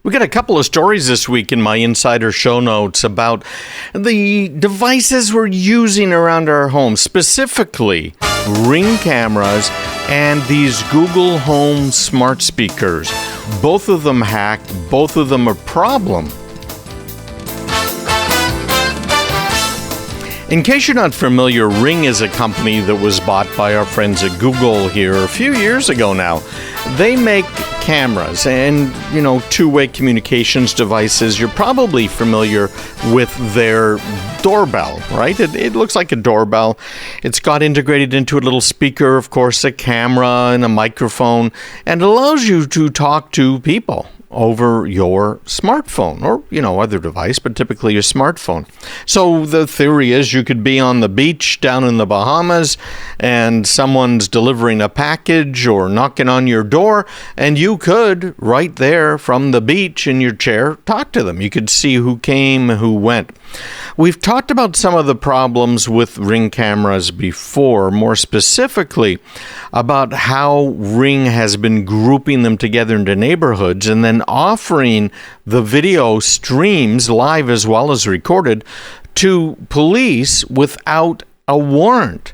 We got a couple of stories this week in my insider show notes about the devices we're using around our home, specifically Ring cameras and these Google Home smart speakers. Both of them hacked, both of them a problem. In case you're not familiar, Ring is a company that was bought by our friends at Google here a few years ago now. They make cameras and, two-way communications devices. You're probably familiar with their doorbell, right? It looks like a doorbell. It's got integrated into a little speaker, of course, a camera and a microphone, and allows you to talk to people over your smartphone or, other device, but typically your smartphone. So the theory is you could be on the beach down in the Bahamas and someone's delivering a package or knocking on your door, and you could, right there from the beach in your chair, talk to them. You could see who came, who went. We've talked about some of the problems with Ring cameras before, more specifically about how Ring has been grouping them together into neighborhoods and then offering the video streams, live as well as recorded, to police without a warrant.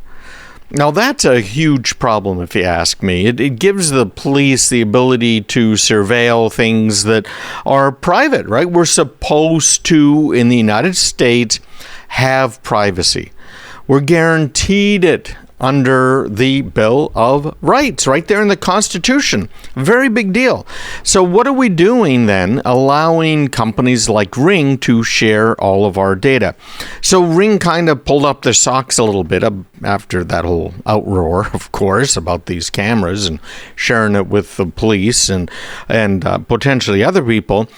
Now, that's a huge problem, if you ask me. It gives the police the ability to surveil things that are private, right? We're supposed to, in the United States, have privacy. We're guaranteed it under the Bill of Rights, right there in the Constitution. Very big deal. So what are we doing then, allowing companies like Ring to share all of our data? So Ring kind of pulled up their socks a little bit after that whole outroar, of course, about these cameras and sharing it with the police and potentially other people.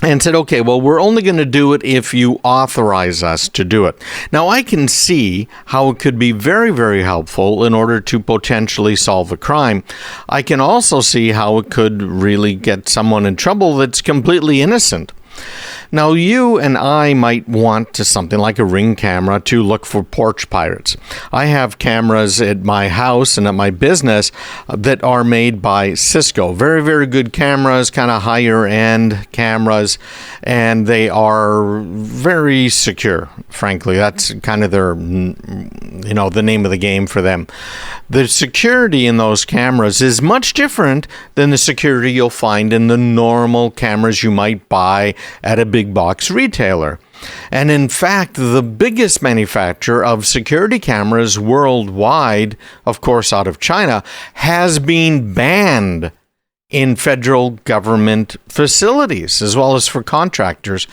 And said, okay, well, we're only going to do it if you authorize us to do it. Now, I can see how it could be very, very helpful in order to potentially solve a crime. I can also see how it could really get someone in trouble that's completely innocent. Now, you and I might want something like a Ring camera to look for porch pirates. I have cameras at my house and at my business that are made by Cisco. Very, very good cameras, kind of higher end cameras, and they are very secure, frankly. That's kind of their, the name of the game for them. The security in those cameras is much different than the security you'll find in the normal cameras you might buy at a big box retailer. And in fact, the biggest manufacturer of security cameras worldwide, of course out of China, has been banned in federal government facilities as well as for contractors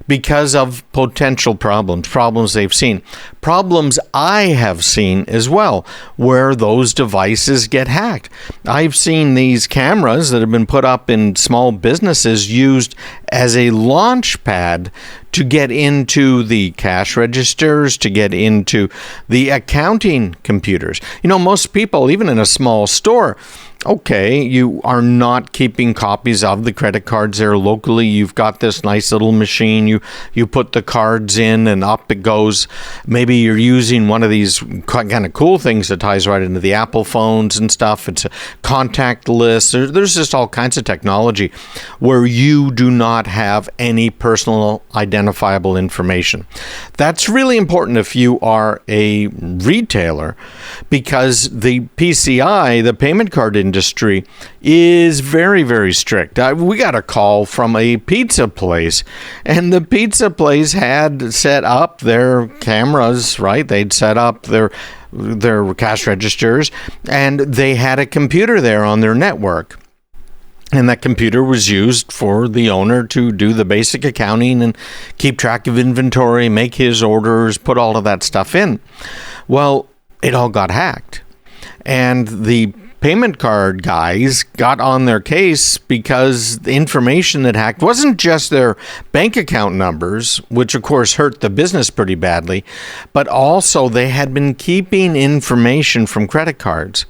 because of potential problems they've seen. Problems I have seen as well, where those devices get hacked. I've seen these cameras that have been put up in small businesses used as a launch pad to get into the cash registers, to get into the accounting computers. Most people, even in a small store, okay, you are not keeping copies of the credit cards there locally. You've got this nice little machine. You put the cards in and up it goes. Maybe you're using one of these kind of cool things that ties right into the Apple phones and stuff. It's a contact list. There's just all kinds of technology where you do not have any personal identifiable information. That's really important if you are a retailer, because the PCI, the payment card industry, is very, very strict. We got a call from a pizza place, and the pizza place had set up their cameras, right? They'd set up their cash registers, and they had a computer there on their network. And that computer was used for the owner to do the basic accounting and keep track of inventory, make his orders, put all of that stuff in. Well, it all got hacked. And the payment card guys got on their case because the information that hacked wasn't just their bank account numbers, which of course hurt the business pretty badly, but also they had been keeping information from credit cards.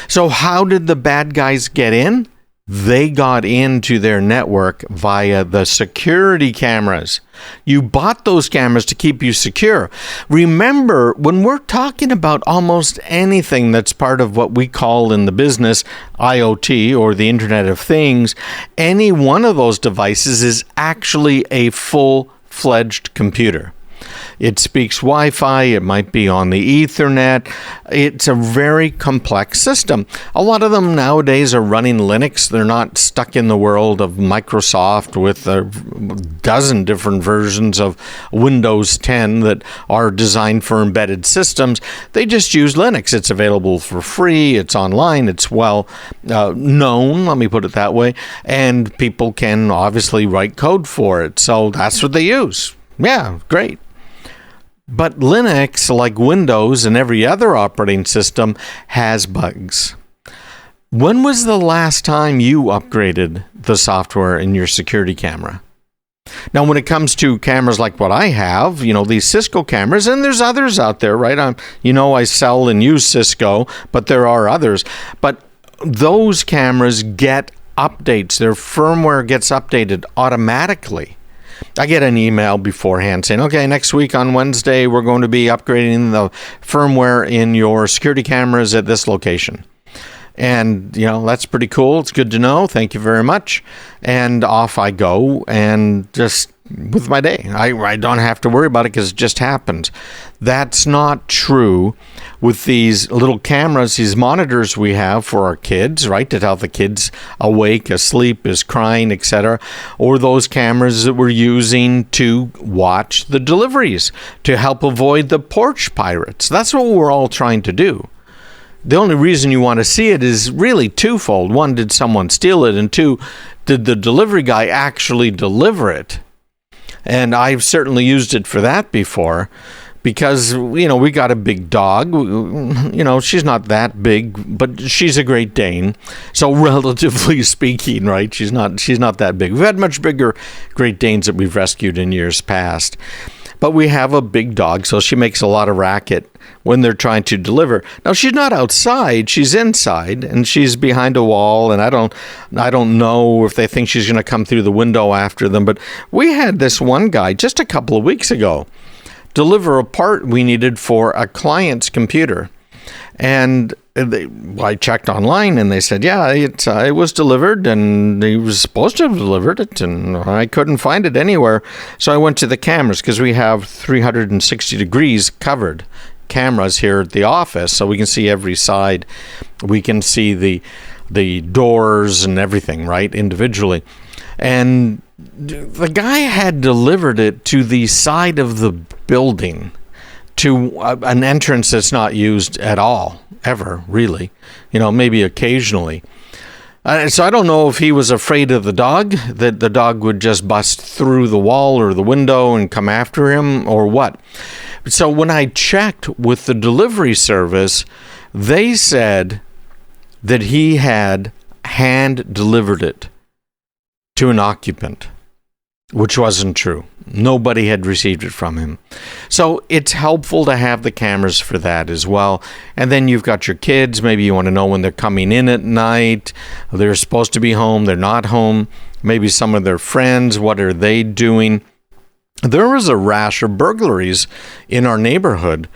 So how did the bad guys get in? They got into their network via the security cameras. You bought those cameras to keep you secure. Remember, when we're talking about almost anything that's part of what we call in the business IoT, or the Internet of Things, any one of those devices is actually a full-fledged computer. It speaks Wi-Fi, it might be on the Ethernet. It's a very complex system. A lot of them nowadays are running Linux. They're not stuck in the world of Microsoft with a dozen different versions of Windows 10 that are designed for embedded systems. They just use Linux. It's available for free, it's online, it's well known, let me put it that way, and people can obviously write code for it. So that's what they use. Yeah, great. But Linux, like Windows and every other operating system, has bugs. When was the last time you upgraded the software in your security camera? Now, when it comes to cameras like what I have, these Cisco cameras, and there's others out there, right? I sell and use Cisco, but there are others. But those cameras get updates. Their firmware gets updated automatically. I get an email beforehand saying, okay, next week on Wednesday, we're going to be upgrading the firmware in your security cameras at this location. And, that's pretty cool. It's good to know. Thank you very much. And off I go, and just with my day. I don't have to worry about it because it just happens. That's not true with these little cameras, these monitors we have for our kids, right? To tell the kids awake, asleep, is crying, etc. Or those cameras that we're using to watch the deliveries, to help avoid the porch pirates. That's what we're all trying to do. The only reason you want to see it is really twofold. One, did someone steal it? And two, did the delivery guy actually deliver it? And I've certainly used it for that before because, we got a big dog. She's not that big, but she's a Great Dane. So relatively speaking, right, she's not that big. We've had much bigger Great Danes that we've rescued in years past. But we have a big dog, so she makes a lot of racket when they're trying to deliver. Now, she's not outside, she's inside, and she's behind a wall, and I don't know if they think she's going to come through the window after them. But we had this one guy just a couple of weeks ago deliver a part we needed for a client's computer. And I checked online, and they said, yeah, it was delivered, and he was supposed to have delivered it, and I couldn't find it anywhere. So I went to the cameras, because we have 360 degrees covered cameras here at the office, so we can see every side. We can see the doors and everything, right, individually. And the guy had delivered it to the side of the building, to an entrance that's not used at all, ever, really. Maybe occasionally. So I don't know if he was afraid of the dog, that the dog would just bust through the wall or the window and come after him, or what. So when I checked with the delivery service, they said that he had hand-delivered it to an occupant, which wasn't true. Nobody had received it from him. So it's helpful to have the cameras for that as well. And then you've got your kids. Maybe you want to know when they're coming in at night. They're supposed to be home. They're not home. Maybe some of their friends. What are they doing? There was a rash of burglaries in our neighborhood.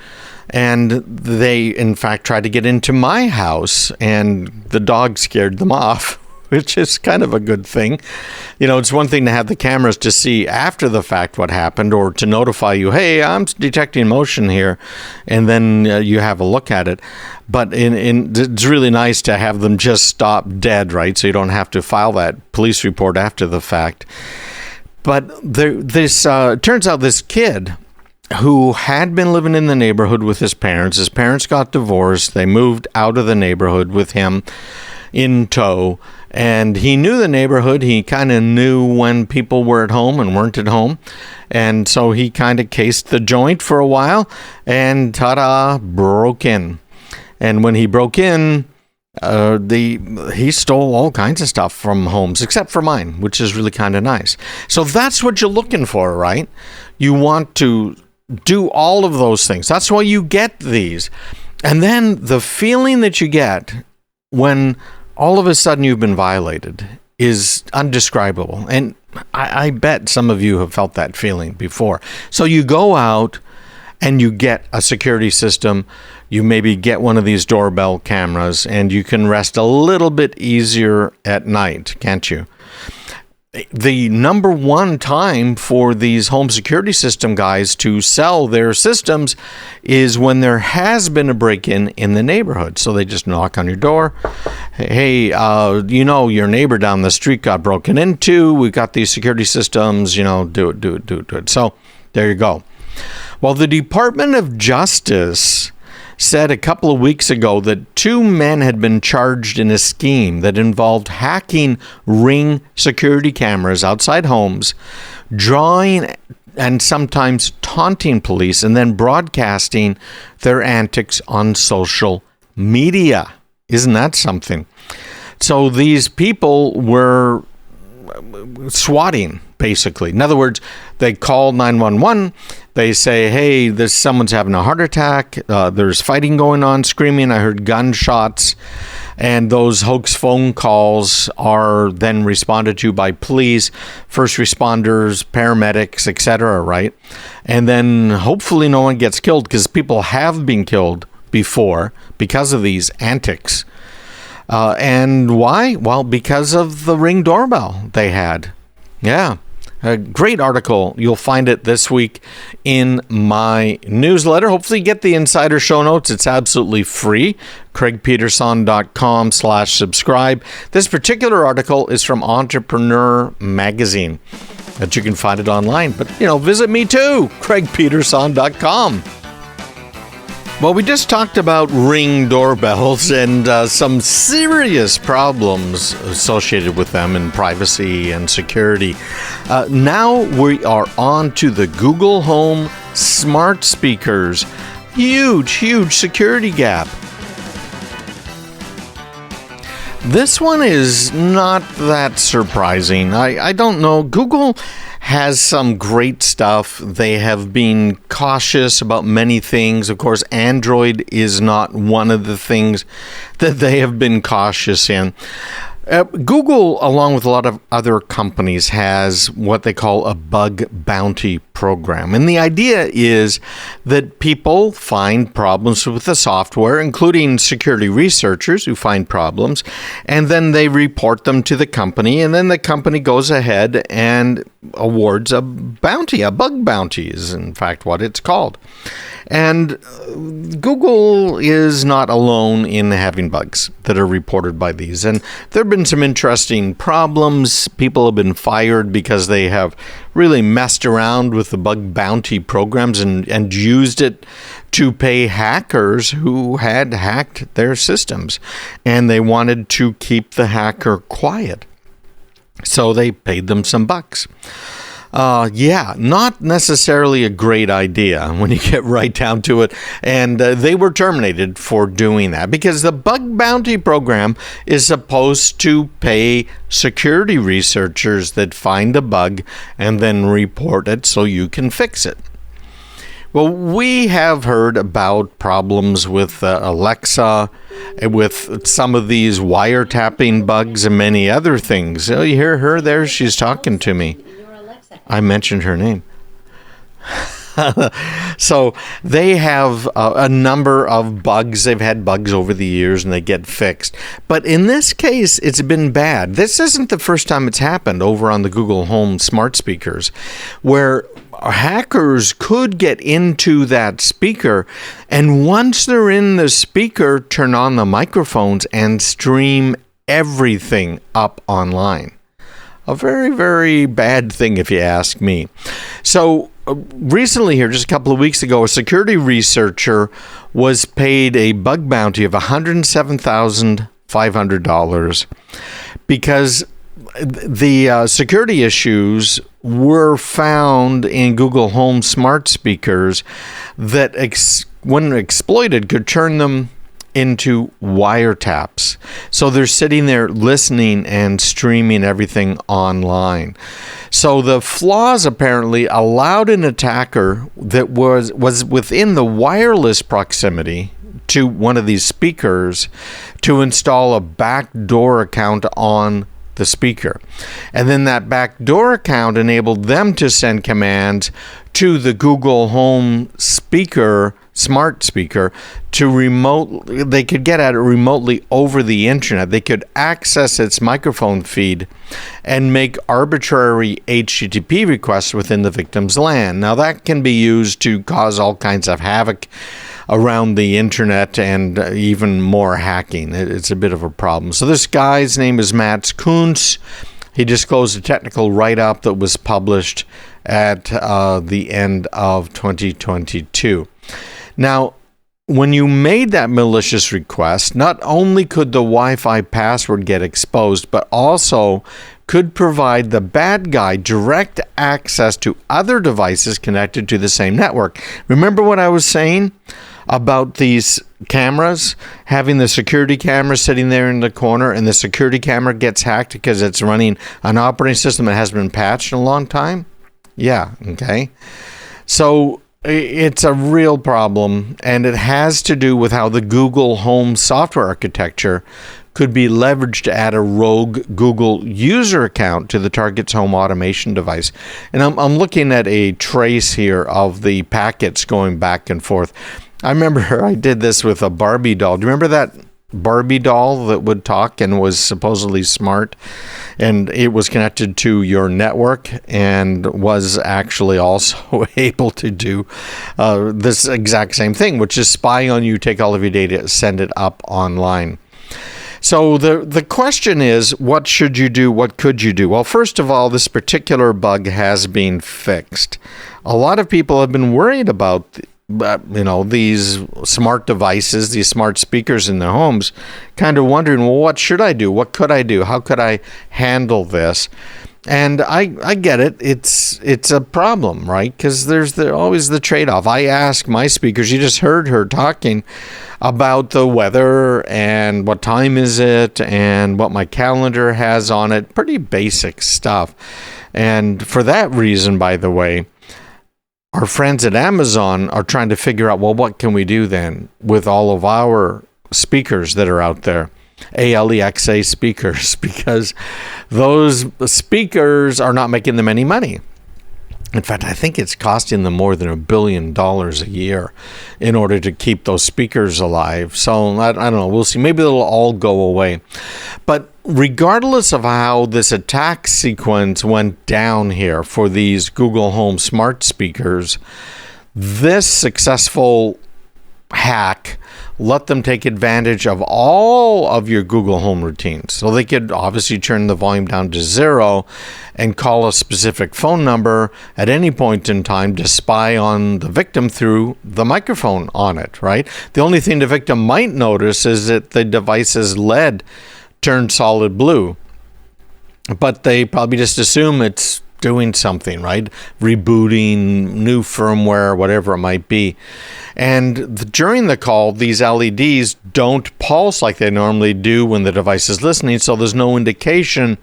And they, in fact, tried to get into my house. And the dog scared them off, which is kind of a good thing. It's one thing to have the cameras to see after the fact what happened, or to notify you, hey, I'm detecting motion here, and then you have a look at it. But it's really nice to have them just stop dead, right? So you don't have to file that police report after the fact. But turns out this kid who had been living in the neighborhood with his parents got divorced. They moved out of the neighborhood with him in tow. And he knew the neighborhood. He kind of knew when people were at home and weren't at home. And so he kind of cased the joint for a while, and ta-da, broke in. And when he broke in, he stole all kinds of stuff from homes, except for mine, which is really kind of nice. So that's what you're looking for, right? You want to do all of those things. That's why you get these. And then the feeling that you get when all of a sudden you've been violated is undescribable. And I bet some of you have felt that feeling before. So you go out and you get a security system. You maybe get one of these doorbell cameras, and you can rest a little bit easier at night, can't you? The number one time for these home security system guys to sell their systems is when there has been a break-in in the neighborhood. So they just knock on your door. Hey, your neighbor down the street got broken into. We've got these security systems, do it. So there you go. Well, the Department of Justice said a couple of weeks ago that 2 men had been charged in a scheme that involved hacking Ring security cameras outside homes, drawing and sometimes taunting police, and then broadcasting their antics on social media. Isn't that something? So these people were swatting, basically. In other words, they call 911. They say, hey, someone's having a heart attack. There's fighting going on, screaming. I heard gunshots. And those hoax phone calls are then responded to by police, first responders, paramedics, etc., right? And then hopefully no one gets killed, because people have been killed before because of these antics. And why? Well, because of the Ring doorbell they had. Yeah. A great article. You'll find it this week in my newsletter. Hopefully you get the insider show notes. It's absolutely free. CraigPeterson.com/subscribe. This particular article is from Entrepreneur Magazine. But you can find it online. But, visit me too. CraigPeterson.com. Well, we just talked about Ring doorbells and some serious problems associated with them in privacy and security. Now we are on to the Google Home smart speakers. Huge security gap. This one is not that surprising. I don't know. Google has some great stuff. They have been cautious about many things. Of course, Android is not one of the things that they have been cautious in. Google, along with a lot of other companies, has what they call a bug bounty program. And the idea is that people find problems with the software, including security researchers who find problems, and then they report them to the company, and then the company goes ahead and awards a bounty. A bug bounty is, in fact, what it's called. And Google is not alone in having bugs that are reported by these. And there have been some interesting problems. People have been fired because they have really messed around with the bug bounty programs and used it to pay hackers who had hacked their systems. And they wanted to keep the hacker quiet. So they paid them some bucks. Not necessarily a great idea when you get right down to it. And they were terminated for doing that because the bug bounty program is supposed to pay security researchers that find a bug and then report it so you can fix it. Well, we have heard about problems with Alexa, with some of these wiretapping bugs and many other things. Oh, you hear her there? She's talking to me. I mentioned her name. So they have a number of bugs. They've had bugs over the years and they get fixed. But in this case, it's been bad. This isn't the first time it's happened over on the Google Home smart speakers, where hackers could get into that speaker, and once they're in the speaker, turn on the microphones and stream everything up online. A very, very bad thing, if you ask me. So recently here, just a couple of weeks ago, a security researcher was paid a bug bounty of $107,500 because the security issues were found in Google Home smart speakers that, when exploited, could turn them into wiretaps. So they're sitting there listening and streaming everything online. So the flaws apparently allowed an attacker that was within the wireless proximity to one of these speakers to install a backdoor account on the speaker. And then that backdoor account enabled them to send commands to the Google Home speaker, smart speaker, they could get at it remotely over the internet. They could access its microphone feed and make arbitrary HTTP requests within the victim's LAN. Now that can be used to cause all kinds of havoc around the internet and even more hacking. It's a bit of a problem. So this guy's name is Mats Kuntz. He disclosed a technical write-up that was published at the end of 2022. Now, when you made that malicious request, not only could the Wi-Fi password get exposed, but also could provide the bad guy direct access to other devices connected to the same network. Remember what I was saying about these cameras, having the security camera sitting there in the corner, and the security camera gets hacked because it's running an operating system that hasn't been patched in a long time? Yeah, okay. So it's a real problem, and it has to do with how the Google Home software architecture could be leveraged to add a rogue Google user account to the target's home automation device. And I'm looking at a trace here of the packets going back and forth. I remember I did this with a Barbie doll. Do you remember that Barbie doll that would talk and was supposedly smart? And it was connected to your network and was actually also able to do this exact same thing, which is spy on you, take all of your data, send it up online. So the question is, what should you do? What could you do? Well, first of all, this particular bug has been fixed. A lot of people have been worried about these smart devices, these smart speakers in their homes, kind of wondering, well, what should I do? What could I do? How could I handle this? And I get it. It's a problem, right? Because there's always the trade-off. I ask my speakers, you just heard her talking about the weather and what time is it and what my calendar has on it. Pretty basic stuff. And for that reason, by the way, our friends at Amazon are trying to figure out, well, what can we do then with all of our speakers that are out there? Alexa speakers, because those speakers are not making them any money. In fact, I think it's costing them more than $1 billion a year in order to keep those speakers alive. So I don't know. We'll see. Maybe it'll all go away. But regardless of how this attack sequence went down here for these Google Home smart speakers, this successful hack let them take advantage of all of your Google Home routines. So they could obviously turn the volume down to 0 and call a specific phone number at any point in time to spy on the victim through the microphone on it, right? The only thing the victim might notice is that the device's LED turned solid blue, but they probably just assume it's doing something, right? Rebooting, new firmware, whatever it might be. And during the call, these LEDs don't pulse like they normally do when the device is listening, so there's no indication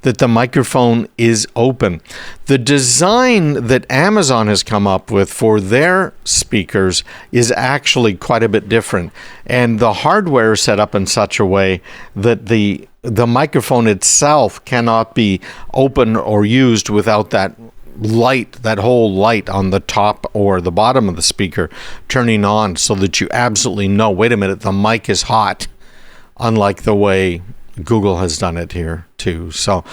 that the microphone is open. The design that Amazon has come up with for their speakers is actually quite a bit different. And the hardware is set up in such a way that the microphone itself cannot be open or used without that light, that whole light on the top or the bottom of the speaker turning on, so that you absolutely know, wait a minute, the mic is hot, unlike the way Google has done it here too. So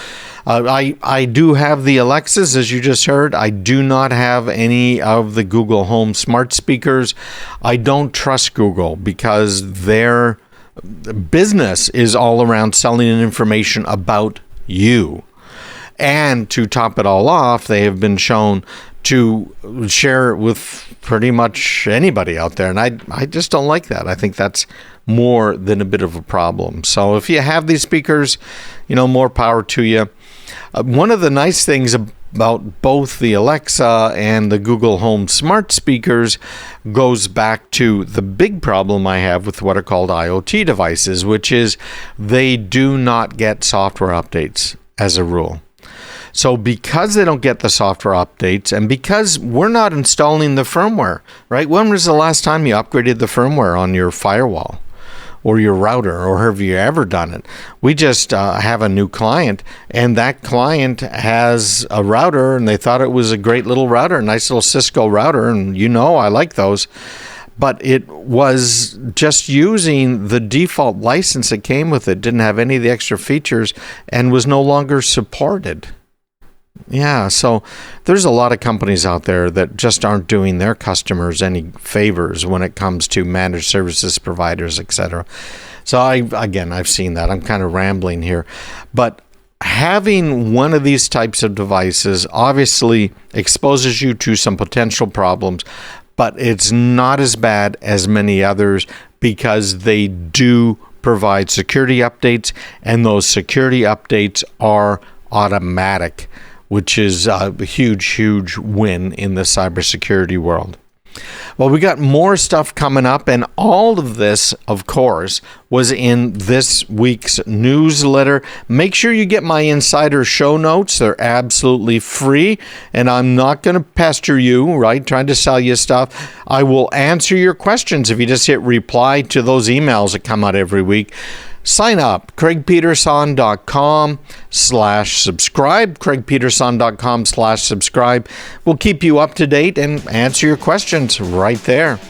I do have the Alexas, as you just heard. I do not have any of the Google Home smart speakers. I don't trust Google because their business is all around selling information about you. And to top it all off, they have been shown to share it with pretty much anybody out there. And I just don't like that. I think that's more than a bit of a problem. So if you have these speakers, more power to you. One of the nice things about both the Alexa and the Google Home smart speakers goes back to the big problem I have with what are called IoT devices, which is they do not get software updates as a rule. So because they don't get the software updates and because we're not installing the firmware, right? When was the last time you upgraded the firmware on your firewall or your router, or have you ever done it? We just have a new client, and that client has a router, and they thought it was a great little router, a nice little Cisco router, and I like those. But it was just using the default license that came with it, didn't have any of the extra features, and was no longer supported. Yeah, so there's a lot of companies out there that just aren't doing their customers any favors when it comes to managed services providers, etc. So I've seen that. I'm kind of rambling here. But having one of these types of devices obviously exposes you to some potential problems, but it's not as bad as many others because they do provide security updates, and those security updates are automatic, which is a huge, huge win in the cybersecurity world. Well, we got more stuff coming up, and all of this, of course, was in this week's newsletter. Make sure you get my insider show notes. They're absolutely free, and I'm not going to pester you, right, trying to sell you stuff. I will answer your questions if you just hit reply to those emails that come out every week. Sign up, craigpeterson.com/subscribe, craigpeterson.com/subscribe. We'll keep you up to date and answer your questions right there.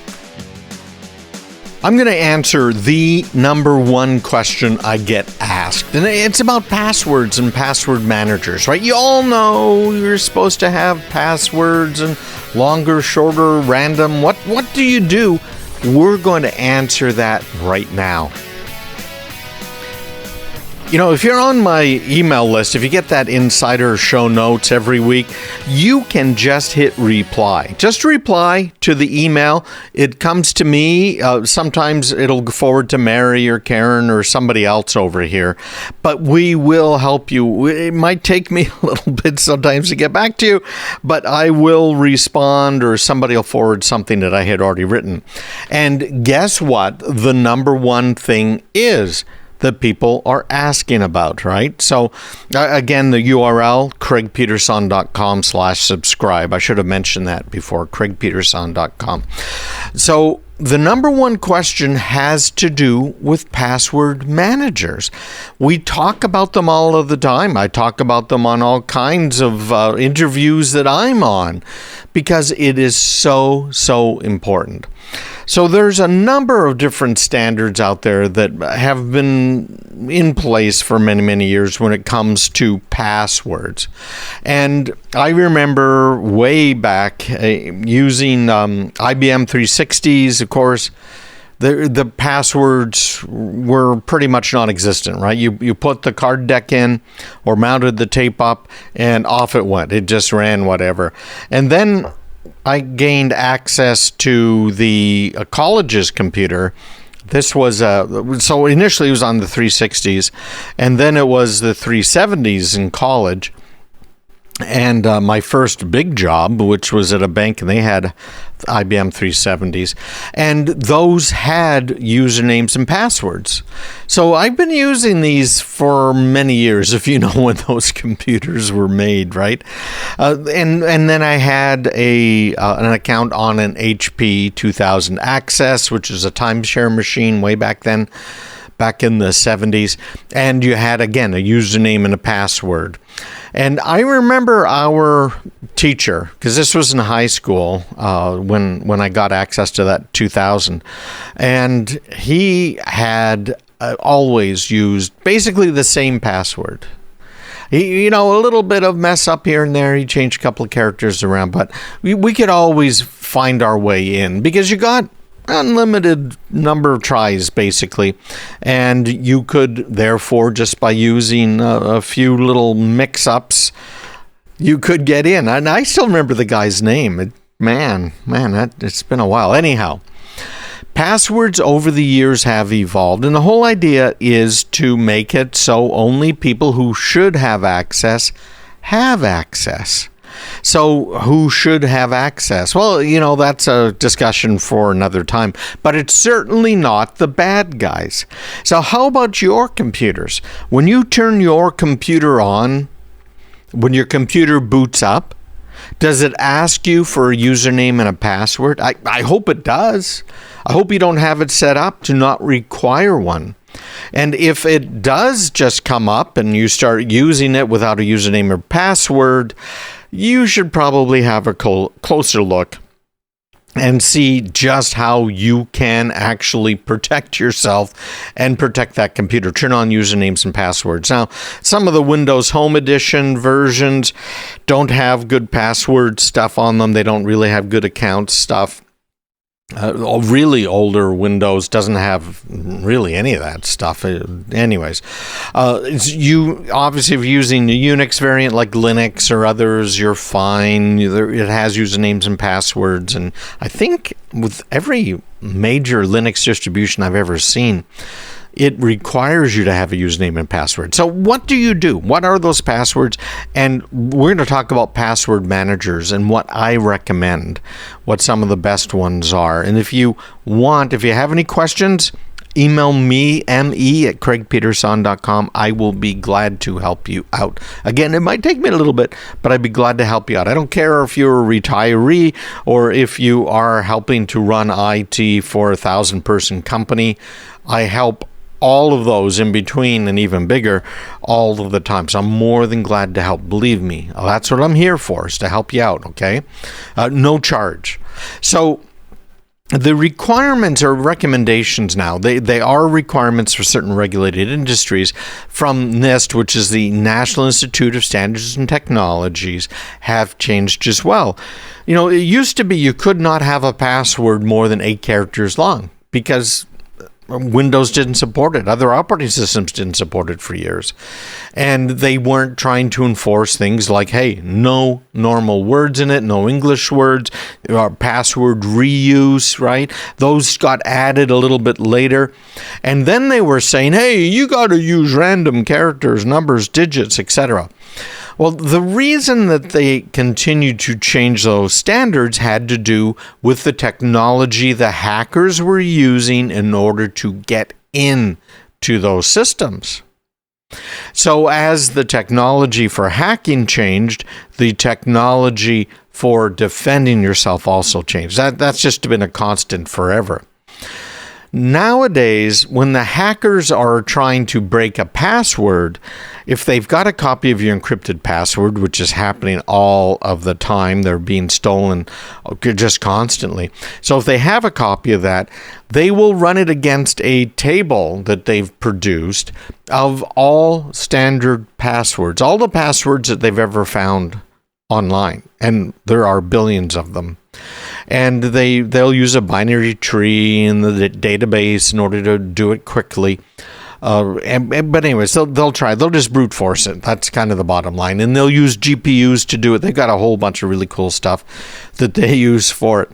I'm going to answer the number one question I get asked, and it's about passwords and password managers, right? You all know you're supposed to have passwords and longer, shorter, random. What do you do? We're going to answer that right now. If you're on my email list, if you get that insider show notes every week, you can just hit reply. Just reply to the email. It comes to me. Sometimes it'll forward to Mary or Karen or somebody else over here. But we will help you. It might take me a little bit sometimes to get back to you, but I will respond, or somebody will forward something that I had already written. And guess what? The number one thing is that people are asking about, right? So again, the URL, craigpeterson.com/subscribe. I should have mentioned that before, craigpeterson.com. So the number one question has to do with password managers. We talk about them all of the time. I talk about them on all kinds of interviews that I'm on because it is so, so important. So there's a number of different standards out there that have been in place for many, many years when it comes to passwords. And I remember way back using IBM 360s, of course. The passwords were pretty much non-existent, right? You put the card deck in or mounted the tape up and off it went. It just ran whatever. And then I gained access to the college's computer. This was so initially it was on the 360s, and then it was the 370s in college. And my first big job, which was at a bank, and they had IBM 370s, and those had usernames and passwords. So I've been using these for many years, if you know when those computers were made, right? And then I had an account on an HP 2000 Access, which is a timeshare machine way back then, back in the 70s. And you had, again, a username and a password. And I remember our teacher, because this was in high school when I got access to that 2000, and he had always used basically the same password. He, a little bit of mess up here and there. He changed a couple of characters around, but we could always find our way in because you got unlimited number of tries, basically, and you could therefore, just by using a few little mix-ups, you could get in. And I still remember the guy's name. It's been a while. Anyhow, passwords over the years have evolved, and the whole idea is to make it so only people who should have access have access. So who should have access? Well, that's a discussion for another time, but it's certainly not the bad guys. So how about your computers? When you turn your computer on, When your computer boots up, does it ask you for a username and a password? I hope it does. I hope you don't have it set up to not require one. And if it does just come up and you start using it without a username or password, you should probably have a closer look and see just how you can actually protect yourself and protect that computer. Turn on usernames and passwords. Now, some of the Windows Home Edition versions don't have good password stuff on them. They don't really have good account stuff. Really older Windows doesn't have really any of that stuff. Anyways, you obviously, if you're using the Unix variant like Linux or others, you're fine. It has usernames and passwords, and I think with every major Linux distribution I've ever seen, it requires you to have a username and password. So what do you do? What are those passwords? And we're going to talk about password managers and what I recommend, what some of the best ones are. And if you have any questions, email me, me@craigpeterson.com. I will be glad to help you out. Again, it might take me a little bit, but I'd be glad to help you out. I don't care if you're a retiree or if you are helping to run IT for a 1,000-person company. I help all of those in between and even bigger all of the time. So I'm more than glad to help. Believe me, that's what I'm here for, is to help you out, okay? No charge. So the requirements or recommendations now, they are requirements for certain regulated industries from NIST, which is the National Institute of Standards and Technologies, have changed as well. You know, it used to be you could not have a password more than 8 characters long because Windows didn't support it. Other operating systems didn't support it for years. And they weren't trying to enforce things like, hey, no normal words in it, no English words, password reuse, right? Those got added a little bit later. And then they were saying, hey, you got to use random characters, numbers, digits, etc. Well, the reason that they continued to change those standards had to do with the technology the hackers were using in order to get into those systems. So as the technology for hacking changed, the technology for defending yourself also changed. That's just been a constant forever. Nowadays, when the hackers are trying to break a password, if they've got a copy of your encrypted password, which is happening all of the time, they're being stolen just constantly. So if they have a copy of that, they will run it against a table that they've produced of all standard passwords, all the passwords that they've ever found online. And there are billions of them. And they'll use a binary tree in the database in order to do it quickly. But anyways, they'll try. They'll just brute force it. That's kind of the bottom line. And they'll use GPUs to do it. They've got a whole bunch of really cool stuff that they use for it.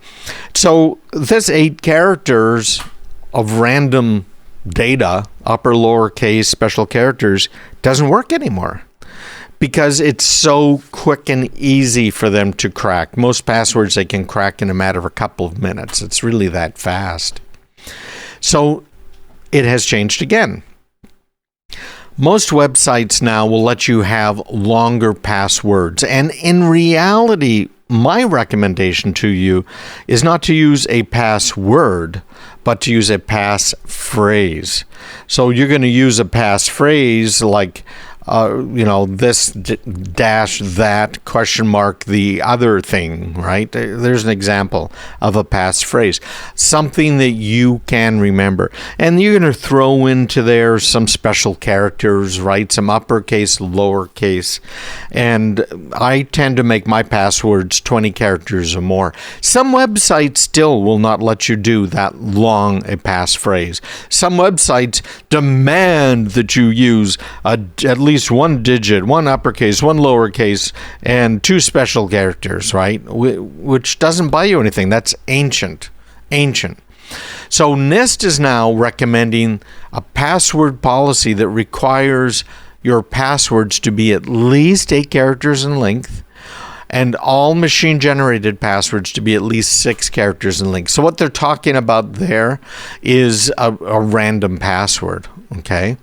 So this 8 characters of random data, upper, lowercase, special characters, doesn't work anymore, because it's so quick and easy for them to crack. Most passwords they can crack in a matter of a couple of minutes. It's really that fast. So it has changed again. Most websites now will let you have longer passwords. And in reality, my recommendation to you is not to use a password, but to use a passphrase. So you're going to use a passphrase like, this dash that question mark the other thing, right? There's an example of a passphrase, something that you can remember. And you're going to throw into there some special characters, right? Some uppercase, lowercase. And I tend to make my passwords 20 characters or more. Some websites still will not let you do that long a passphrase. Some websites demand that you use at least one digit, one uppercase, one lowercase, and 2 special characters, right? Which doesn't buy you anything. That's ancient. So NIST is now recommending a password policy that requires your passwords to be at least 8 characters in length, and all machine-generated passwords to be at least 6 characters in length. So what they're talking about there is a random password, okay?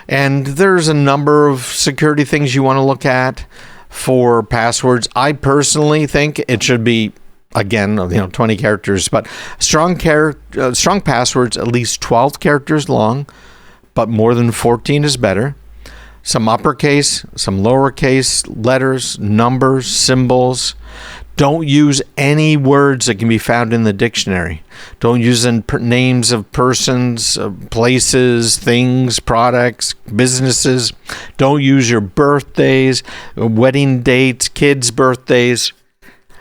And there's a number of security things you want to look at. for passwords. I personally think it should be, again, 20 characters, but strong passwords, at least 12 characters long, but more than 14 is better. Some uppercase, some lowercase letters, numbers, symbols. Don't use any words that can be found in the dictionary. Don't use names of persons, places, things, products, businesses. Don't use your birthdays, wedding dates, kids' birthdays.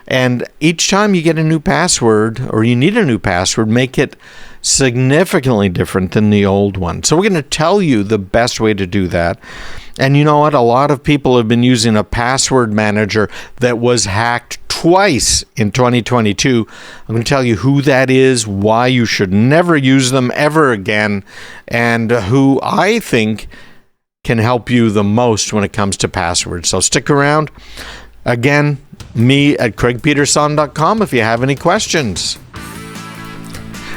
And each time you get a new password or you need a new password, make it significantly different than the old one. So we're going to tell you the best way to do that. And you know what? A lot of people have been using a password manager that was hacked twice in 2022. I'm going to tell you who that is, why you should never use them ever again, and who I think can help you the most when it comes to passwords. So stick around. Again, me at craigpeterson.com if you have any questions.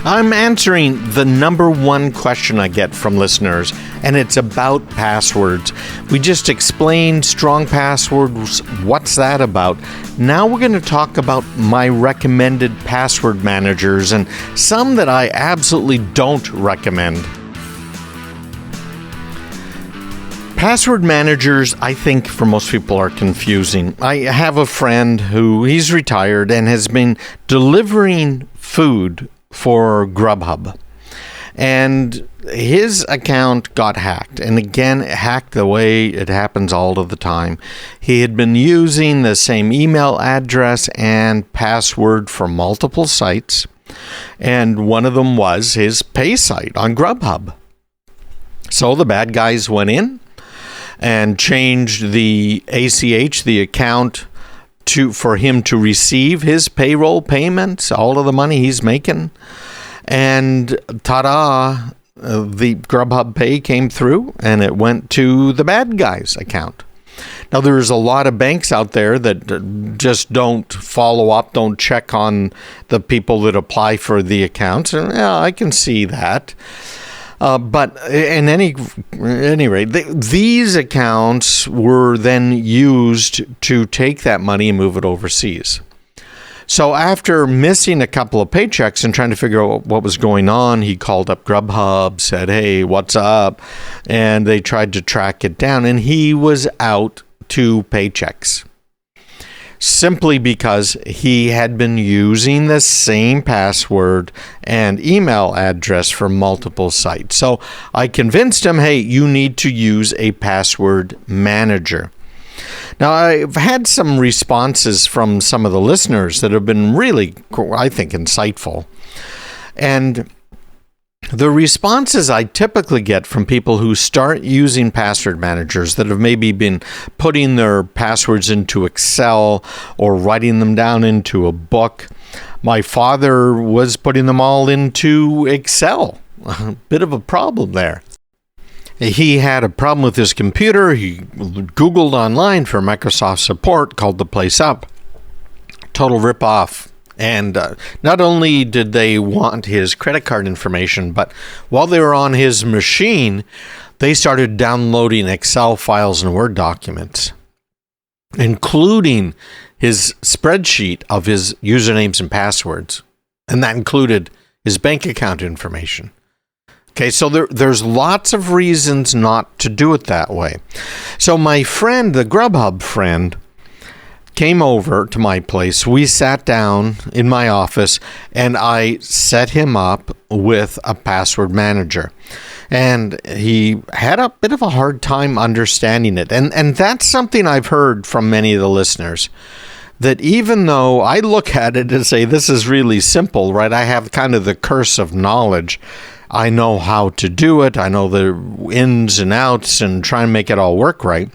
I'm answering the number one question I get from listeners, and it's about passwords. We just explained strong passwords. What's that about? Now we're going to talk about my recommended password managers and some that I absolutely don't recommend. Password managers, I think, for most people are confusing. I have a friend who he's retired and has been delivering food for Grubhub. And his account got hacked. And again, hacked the way it happens all of the time. He had been using the same email address and password for multiple sites. And one of them was his pay site on Grubhub. So the bad guys went in and changed the ACH, the account, for him to receive his payroll payments, all of the money he's making. And ta-da, the Grubhub Pay came through and it went to the bad guy's account. Now, there's a lot of banks out there that just don't follow up, don't check on the people that apply for the accounts. And yeah, I can see that. But in any rate, these accounts were then used to take that money and move it overseas. So after missing a couple of paychecks and trying to figure out what was going on, he called up Grubhub, said, "Hey, what's up?" And they tried to track it down, and he was out 2 paychecks. Simply because he had been using the same password and email address for multiple sites. So I convinced him, hey, you need to use a password manager. Now, I've had some responses from some of the listeners that have been really, I think, insightful. And the responses I typically get from people who start using password managers that have maybe been putting their passwords into Excel or writing them down into a book. My father was putting them all into Excel. A bit of a problem there. He had a problem with his computer. He Googled online for Microsoft support, called the place up. Total ripoff. And not only did they want his credit card information, but while they were on his machine, they started downloading Excel files and Word documents, including his spreadsheet of his usernames and passwords. And that included his bank account information. Okay, so there's lots of reasons not to do it that way. So my friend, the Grubhub friend, came over to my place. We sat down in my office and I set him up with a password manager. And he had a bit of a hard time understanding it. And that's something I've heard from many of the listeners. That even though I look at it and say, this is really simple, right? I have kind of the curse of knowledge. I know how to do it. I know the ins and outs and try and make it all work right.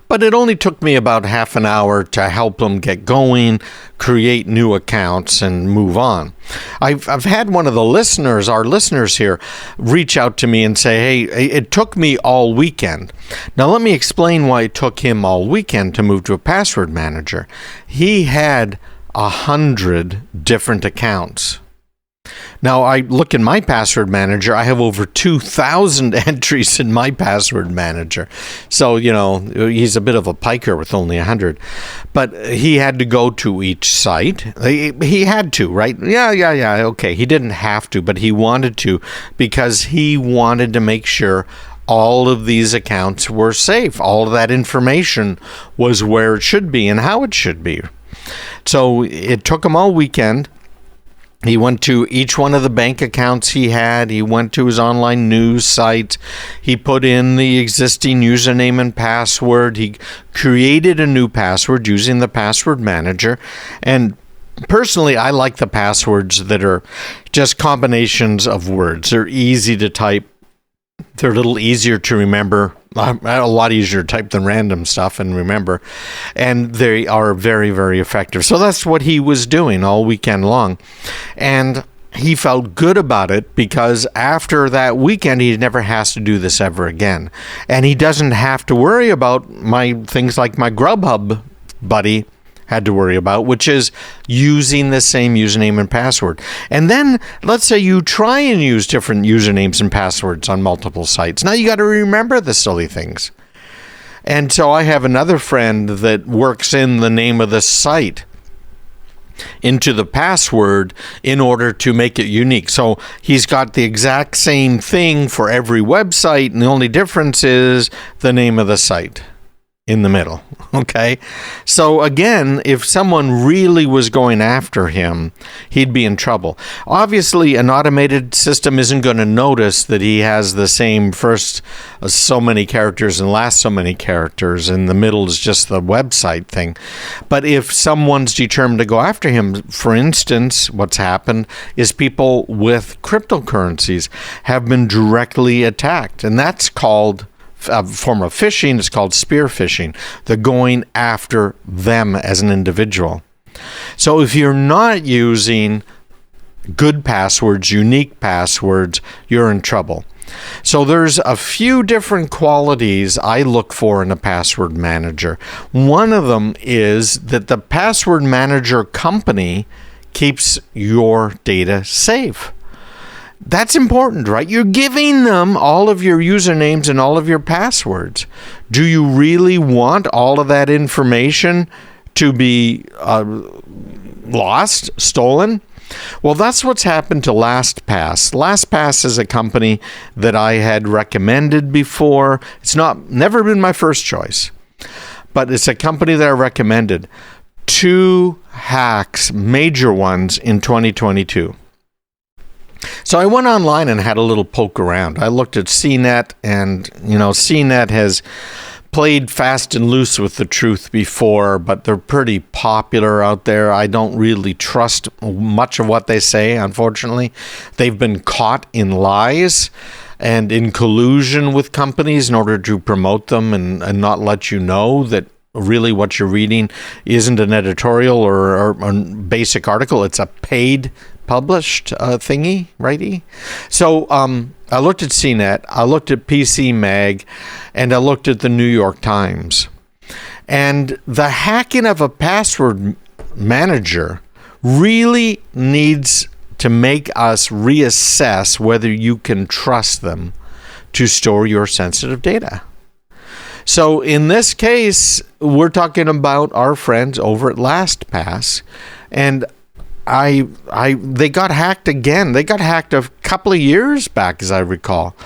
But it only took me about half an hour to help them get going, create new accounts, and move on. I've had one of the listeners, our listeners here, reach out to me and say, hey, it took me all weekend. Now, let me explain why it took him all weekend to move to a password manager. He had 100 different accounts. Now, I look in my password manager. I have over 2,000 entries in my password manager. So, he's a bit of a piker with only 100. But he had to go to each site. He had to, right? Yeah. Okay, he didn't have to, but he wanted to because he wanted to make sure all of these accounts were safe. All of that information was where it should be and how it should be. So it took him all weekend. He went to each one of the bank accounts he had. He went to his online news site. He put in the existing username and password. He created a new password using the password manager. And personally, I like the passwords that are just combinations of words. They're easy to type. They're a little easier to remember, a lot easier to type than random stuff and remember, and they are very, very effective. So that's what he was doing all weekend long, and he felt good about it because after that weekend, he never has to do this ever again, and he doesn't have to worry about things like my Grubhub buddy had to worry about, which is using the same username and password. And then let's say you try and use different usernames and passwords on multiple sites. Now you got to remember the silly things. And so I have another friend that works in the name of the site into the password in order to make it unique. So he's got the exact same thing for every website, and the only difference is the name of the site in the middle. Okay. So again, if someone really was going after him, he'd be in trouble. Obviously, an automated system isn't going to notice that he has the same first so many characters and last so many characters. In the middle is just the website thing. But if someone's determined to go after him, for instance, what's happened is people with cryptocurrencies have been directly attacked. And that's called a form of phishing. Is called spear phishing. They're going after them as an individual. So if you're not using good passwords, unique passwords, you're in trouble. So there's a few different qualities I look for in a password manager. One of them is that the password manager company keeps your data safe. That's important, right? You're giving them all of your usernames and all of your passwords. Do you really want all of that information to be lost, stolen? Well, that's what's happened to LastPass. LastPass is a company that I had recommended before. It's never been my first choice, but it's a company that I recommended. 2 hacks, major ones, in 2022. So I went online and had a little poke around. I looked at CNET, and, CNET has played fast and loose with the truth before, but they're pretty popular out there. I don't really trust much of what they say, unfortunately. They've been caught in lies and in collusion with companies in order to promote them and not let you know that really what you're reading isn't an editorial or a basic article. It's a paid published thingy, righty? So I looked at CNET, I looked at PC Mag, and I looked at the New York Times. And the hacking of a password manager really needs to make us reassess whether you can trust them to store your sensitive data. So in this case, we're talking about our friends over at LastPass, and they got hacked again. They got hacked a couple of years back, as I recall.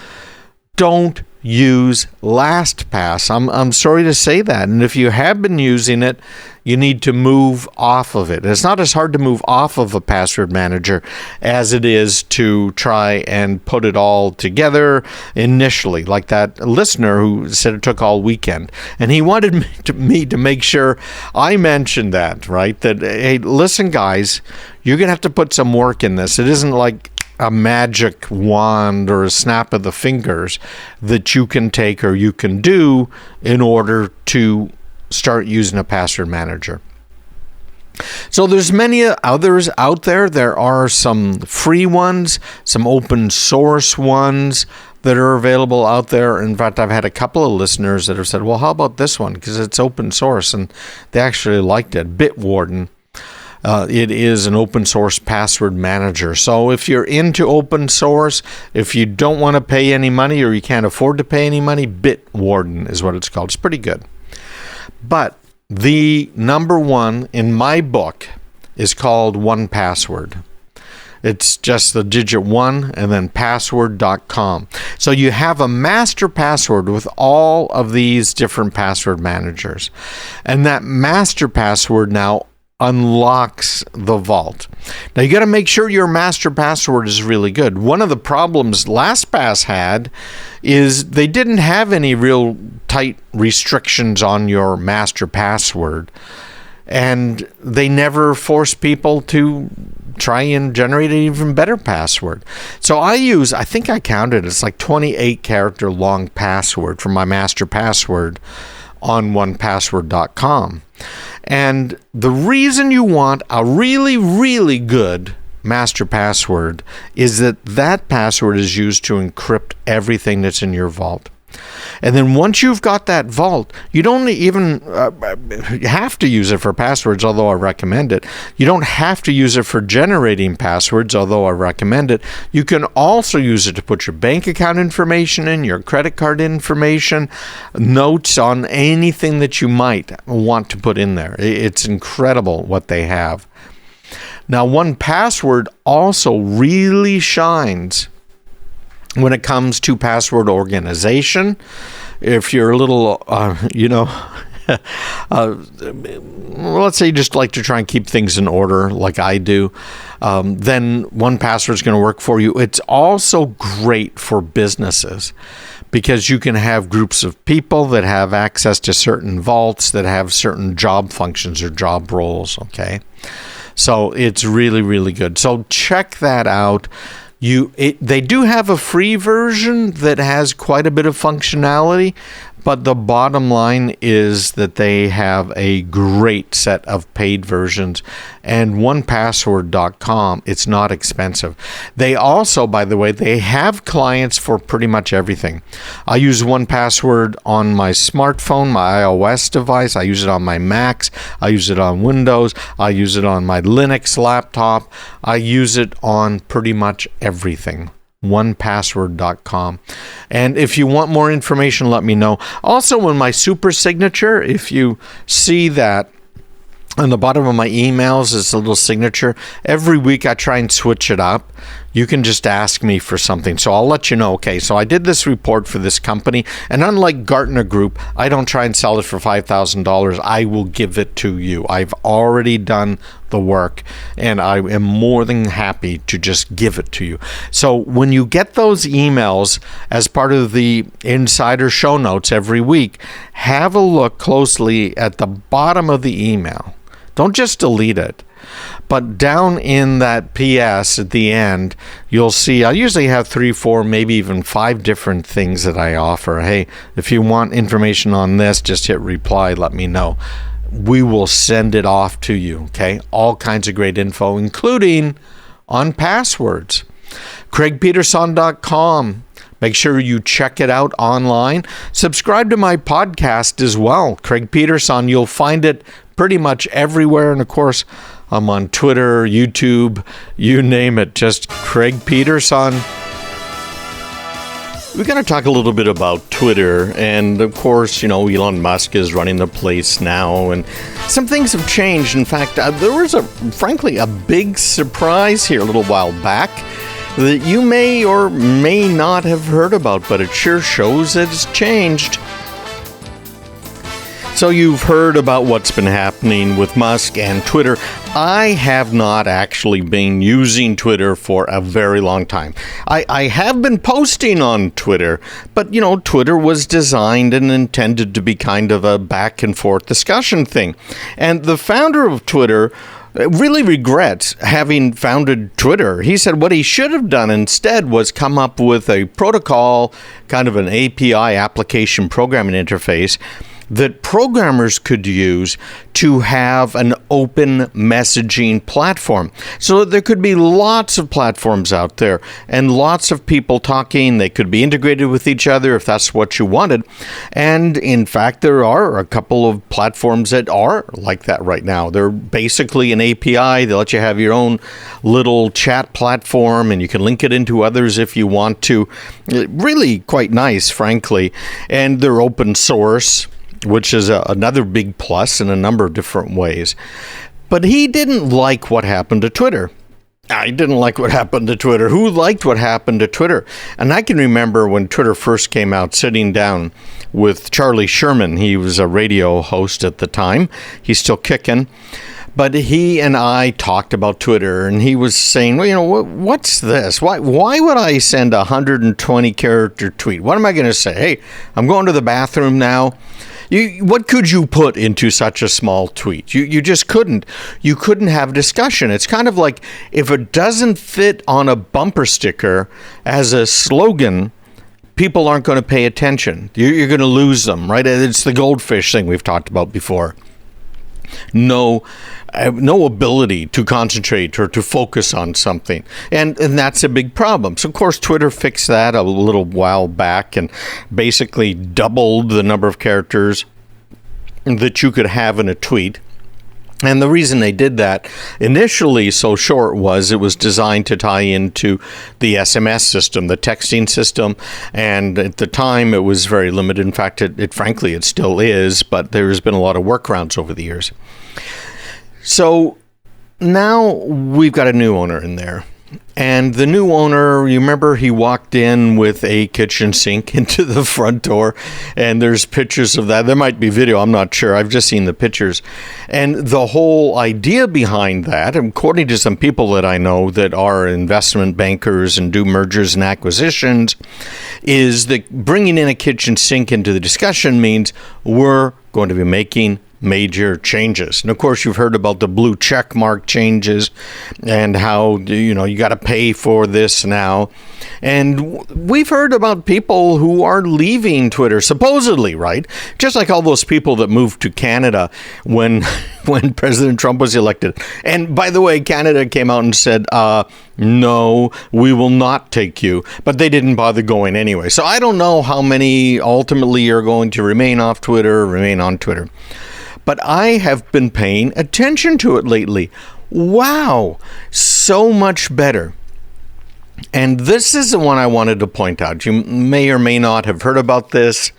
Don't use LastPass. I'm sorry to say that. And if you have been using it, you need to move off of it. It's not as hard to move off of a password manager as it is to try and put it all together initially, like that listener who said it took all weekend. And he wanted me to make sure I mentioned that, right? That, hey, listen, guys, you're going to have to put some work in this. It isn't like a magic wand or a snap of the fingers that you can take or you can do in order to start using a password manager. So there's many others out there. There are some free ones, some open source ones that are available out there. In fact, I've had a couple of listeners that have said, well, how about this one? Because it's open source, and they actually liked it. Bitwarden. It is an open source password manager. So if you're into open source, if you don't want to pay any money or you can't afford to pay any money, Bitwarden is what it's called. It's pretty good. But the number one in my book is called 1Password. It's just the digit 1 and then password.com. So you have a master password with all of these different password managers. And that master password now unlocks the vault. Now you got to make sure your master password is really good. One of the problems LastPass had is they didn't have any real tight restrictions on your master password. And they never forced people to try and generate an even better password. So I think I counted, it's like 28 character long password for my master password on 1password.com. And the reason you want a really, really good master password is that that password is used to encrypt everything that's in your vault. And then once you've got that vault, you don't even have to use it for passwords, although I recommend it. You don't have to use it for generating passwords, although I recommend it. You can also use it to put your bank account information in, your credit card information, notes on anything that you might want to put in there. It's incredible what they have. Now, 1Password also really shines when it comes to password organization. If you're a little, let's say you just like to try and keep things in order like I do, then 1Password is going to work for you. It's also great for businesses because you can have groups of people that have access to certain vaults that have certain job functions or job roles, okay? So it's really, really good. So check that out. They do have a free version that has quite a bit of functionality, but the bottom line is that they have a great set of paid versions. And 1Password.com, it's not expensive. They also, by the way, they have clients for pretty much everything. I use 1Password on my smartphone, my iOS device. I use it on my Macs. I use it on Windows. I use it on my Linux laptop. I use it on pretty much everything. 1Password.com. And if you want more information, let me know. Also, in my super signature, if you see that on the bottom of my emails is a little signature. Every week I try and switch it up. You can just ask me for something. So I'll let you know, okay, so I did this report for this company, and unlike Gartner Group, I don't try and sell it for $5,000. I will give it to you. I've already done the work, and I am more than happy to just give it to you. So when you get those emails as part of the Insider show notes every week, have a look closely at the bottom of the email. Don't just delete it. But down in that PS at the end, you'll see I usually have 3, 4, maybe even 5 different things that I offer. Hey, if you want information on this, just hit reply, let me know. We will send it off to you, okay? All kinds of great info, including on passwords. CraigPeterson.com. Make sure you check it out online. Subscribe to my podcast as well, Craig Peterson. You'll find it pretty much everywhere. And of course, I'm on Twitter, YouTube, you name it, just Craig Peterson. We're going to talk a little bit about Twitter. And of course, you know, Elon Musk is running the place now. And some things have changed. In fact, there was frankly a big surprise here a little while back that you may or may not have heard about, but it sure shows that it's changed. So you've heard about what's been happening with Musk and Twitter. I have not actually been using Twitter for a very long time. I have been posting on Twitter, but, you know, Twitter was designed and intended to be kind of a back and forth discussion thing. And the founder of Twitter really regrets having founded Twitter. He said what he should have done instead was come up with a protocol, kind of an API, application programming interface, that programmers could use to have an open messaging platform. So there could be lots of platforms out there and lots of people talking. They could be integrated with each other if that's what you wanted. And in fact, there are a couple of platforms that are like that right now. They're basically an API. They let you have your own little chat platform, and you can link it into others if you want to. Really quite nice, frankly. And they're open source, which is another big plus in a number of different ways. But he didn't like what happened to Twitter. I didn't like what happened to Twitter. Who liked what happened to Twitter? And I can remember when Twitter first came out, sitting down with Charlie Sherman. He was a radio host at the time. He's still kicking. But he and I talked about Twitter, and he was saying, well, you know, what's this? Why would I send a 120-character tweet? What am I going to say? Hey, I'm going to the bathroom now. What could you put into such a small tweet? You just couldn't. You couldn't have discussion. It's kind of like if it doesn't fit on a bumper sticker as a slogan, people aren't going to pay attention. You're going to lose them, right? It's the goldfish thing we've talked about before. No ability to concentrate or to focus on something. And that's a big problem. So, of course, Twitter fixed that a little while back and basically doubled the number of characters that you could have in a tweet. And the reason they did that initially so short was it was designed to tie into the SMS system, the texting system. And at the time, it was very limited. In fact, frankly, it still is, but there's been a lot of workarounds over the years. So now we've got a new owner in there. And the new owner, you remember, he walked in with a kitchen sink into the front door, and there's pictures of that. There might be video, I'm not sure. I've just seen the pictures. And the whole idea behind that, according to some people that I know that are investment bankers and do mergers and acquisitions, is that bringing in a kitchen sink into the discussion means we're going to be making major changes. And of course, you've heard about the blue check mark changes and how, you got to pay for this now. And we've heard about people who are leaving Twitter, supposedly, right? Just like all those people that moved to Canada when President Trump was elected. And by the way, Canada came out and said, no, we will not take you. But they didn't bother going anyway. So I don't know how many ultimately are going to remain off Twitter, remain on Twitter. But I have been paying attention to it lately. Wow, so much better. And this is the one I wanted to point out. You may or may not have heard about this,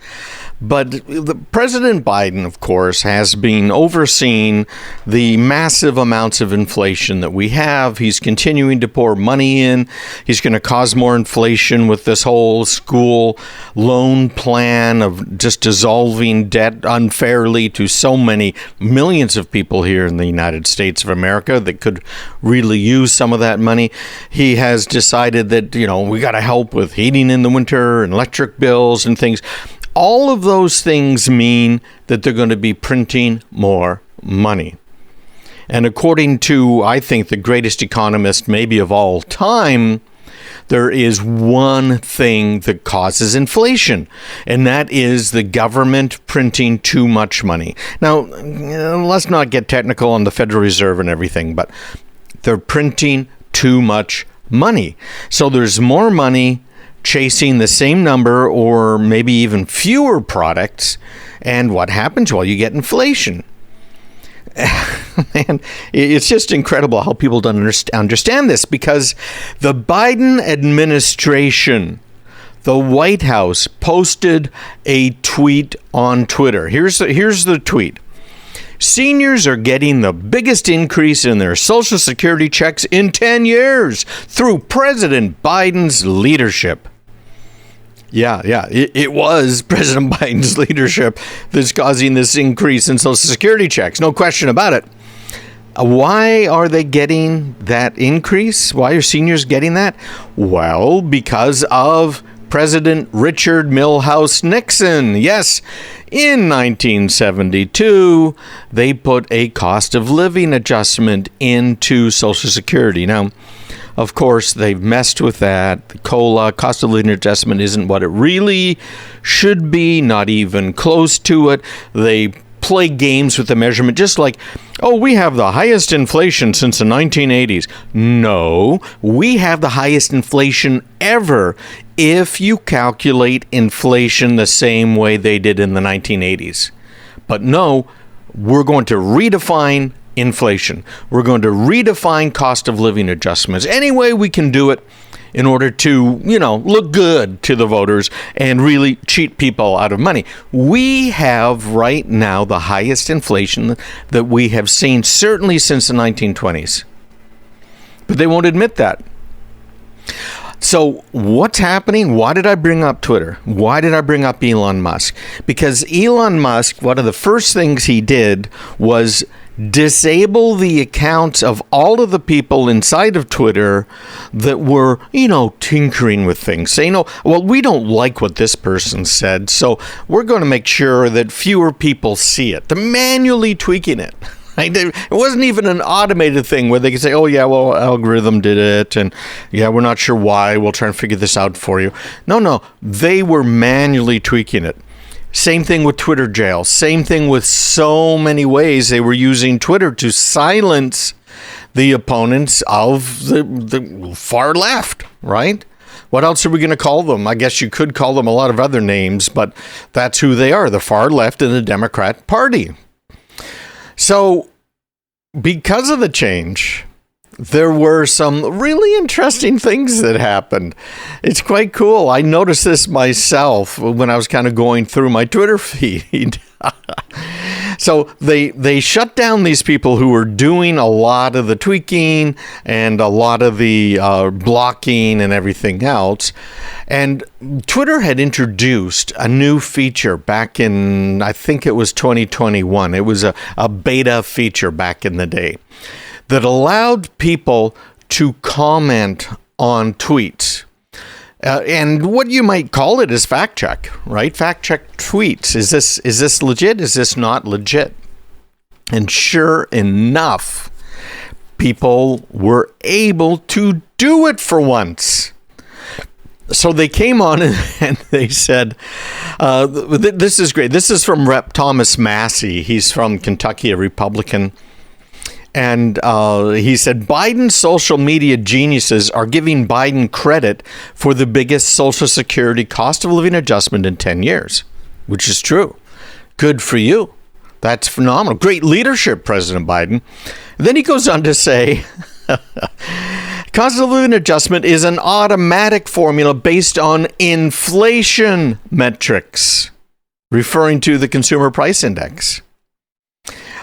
but President Biden, of course, has been overseeing the massive amounts of inflation that we have. He's continuing to pour money in. He's going to cause more inflation with this whole school loan plan of just dissolving debt unfairly to so many millions of people here in the United States of America that could really use some of that money. He has decided that, we got to help with heating in the winter and electric bills and things. All of those things mean that they're going to be printing more money. And according to, I think, the greatest economist maybe of all time, there is one thing that causes inflation, and that is the government printing too much money. Now, let's not get technical on the Federal Reserve and everything, but they're printing too much money. So there's more money chasing the same number or maybe even fewer products. And what happens? Well, you get inflation. Man, it's just incredible how people don't understand this, because the Biden administration, the White House, posted a tweet on Twitter. Here's the tweet. Seniors are getting the biggest increase in their Social Security checks in 10 years through President Biden's leadership. Yeah, it was President Biden's leadership that's causing this increase in Social Security checks. No question about it. Why are they getting that increase? Why are seniors getting that? Well, because of President Richard Milhous Nixon. Yes, in 1972, they put a cost of living adjustment into Social Security. Now, of course, they've messed with that. The COLA, cost of living adjustment, isn't what it really should be, not even close to it. They play games with the measurement, just like, oh, we have the highest inflation since the 1980s. No, we have the highest inflation ever if you calculate inflation the same way they did in the 1980s. But no, we're going to redefine inflation. We're going to redefine cost of living adjustments any way we can do it in order to, look good to the voters and really cheat people out of money. We have right now the highest inflation that we have seen certainly since the 1920s. But they won't admit that. So what's happening? Why did I bring up Twitter? Why did I bring up Elon Musk? Because Elon Musk, one of the first things he did was disable the accounts of all of the people inside of Twitter that were, tinkering with things, saying, well, we don't like what this person said, so we're going to make sure that fewer people see it. They're manually tweaking it. Right? It wasn't even an automated thing where they could say, oh, yeah, well, algorithm did it, and yeah, we're not sure why. We'll try and figure this out for you. No, they were manually tweaking it. Same thing with Twitter jail. Same thing with so many ways they were using Twitter to silence the opponents of the far left, right? What else are we going to call them? I guess you could call them a lot of other names, but that's who they are, the far left in the Democrat Party. So because of the change, there were some really interesting things that happened. It's quite cool. I noticed this myself when I was kind of going through my Twitter feed. So they shut down these people who were doing a lot of the tweaking and a lot of the blocking and everything else. And Twitter had introduced a new feature back in, I think it was 2021. It was a beta feature back in the day that allowed people to comment on tweets. And what you might call it is fact check, right? Fact check tweets. Is this legit? Is this not legit? And sure enough, people were able to do it for once. So they came on and they said, this is great. This is from Rep. Thomas Massey. He's from Kentucky, a Republican. And he said, Biden's social media geniuses are giving Biden credit for the biggest Social Security cost of living adjustment in 10 years, which is true. Good for you. That's phenomenal. Great leadership, President Biden. Then he goes on to say, cost of living adjustment is an automatic formula based on inflation metrics, referring to the Consumer Price Index.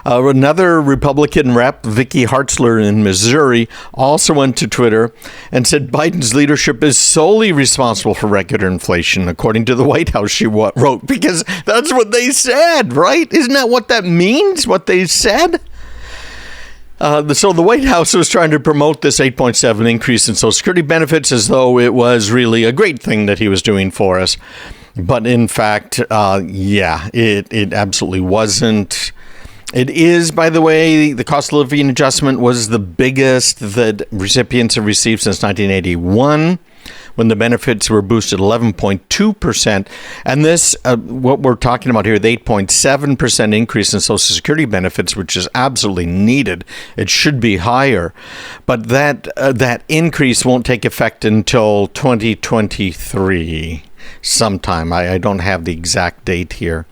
Another Republican rep, Vicky Hartzler in Missouri, also went to Twitter and said Biden's leadership is solely responsible for record inflation, according to the White House, she wrote, because that's what they said, right? Isn't that what that means, what they said? So the White House was trying to promote this 8.7 increase in Social Security benefits as though it was really a great thing that he was doing for us. But in fact, it absolutely wasn't. It is, by the way, the cost of living adjustment was the biggest that recipients have received since 1981, when the benefits were boosted 11.2%. And this, what we're talking about here, the 8.7% increase in Social Security benefits, which is absolutely needed. It should be higher. But that increase won't take effect until 2023 sometime. I don't have the exact date here.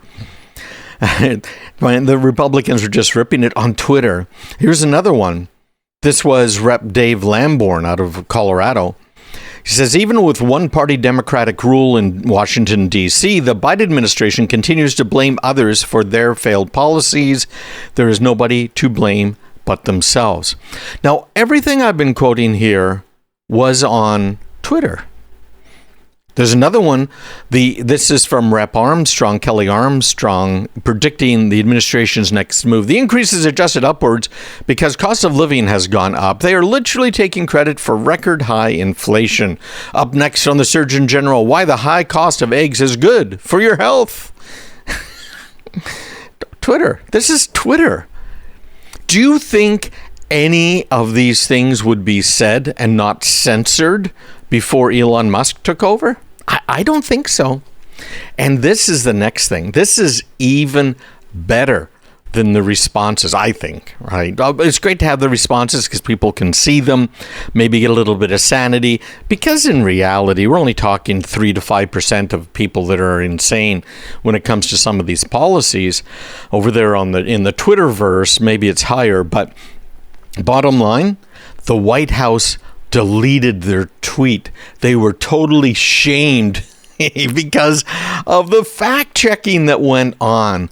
The Republicans are just ripping it on Twitter. Here's another one. This was Rep. Dave Lamborn out of Colorado. He says, even with one-party Democratic rule in Washington, D.C., the Biden administration continues to blame others for their failed policies. There is nobody to blame but themselves. Now, everything I've been quoting here was on Twitter. There's another one. This is from Rep. Armstrong, Kelly Armstrong, predicting the administration's next move. The increase is adjusted upwards because cost of living has gone up. They are literally taking credit for record high inflation. Up next on the Surgeon General, why the high cost of eggs is good for your health. Twitter. This is Twitter. Do you think any of these things would be said and not censored before Elon Musk took over? I don't think so. And this is the next thing. This is even better than the responses, I think, right? It's great to have the responses because people can see them, maybe get a little bit of sanity, because in reality, we're only talking 3 to 5% of people that are insane when it comes to some of these policies. Over there in the Twitterverse, maybe it's higher, but bottom line, the White House deleted their tweet. They were totally shamed because of the fact checking that went on.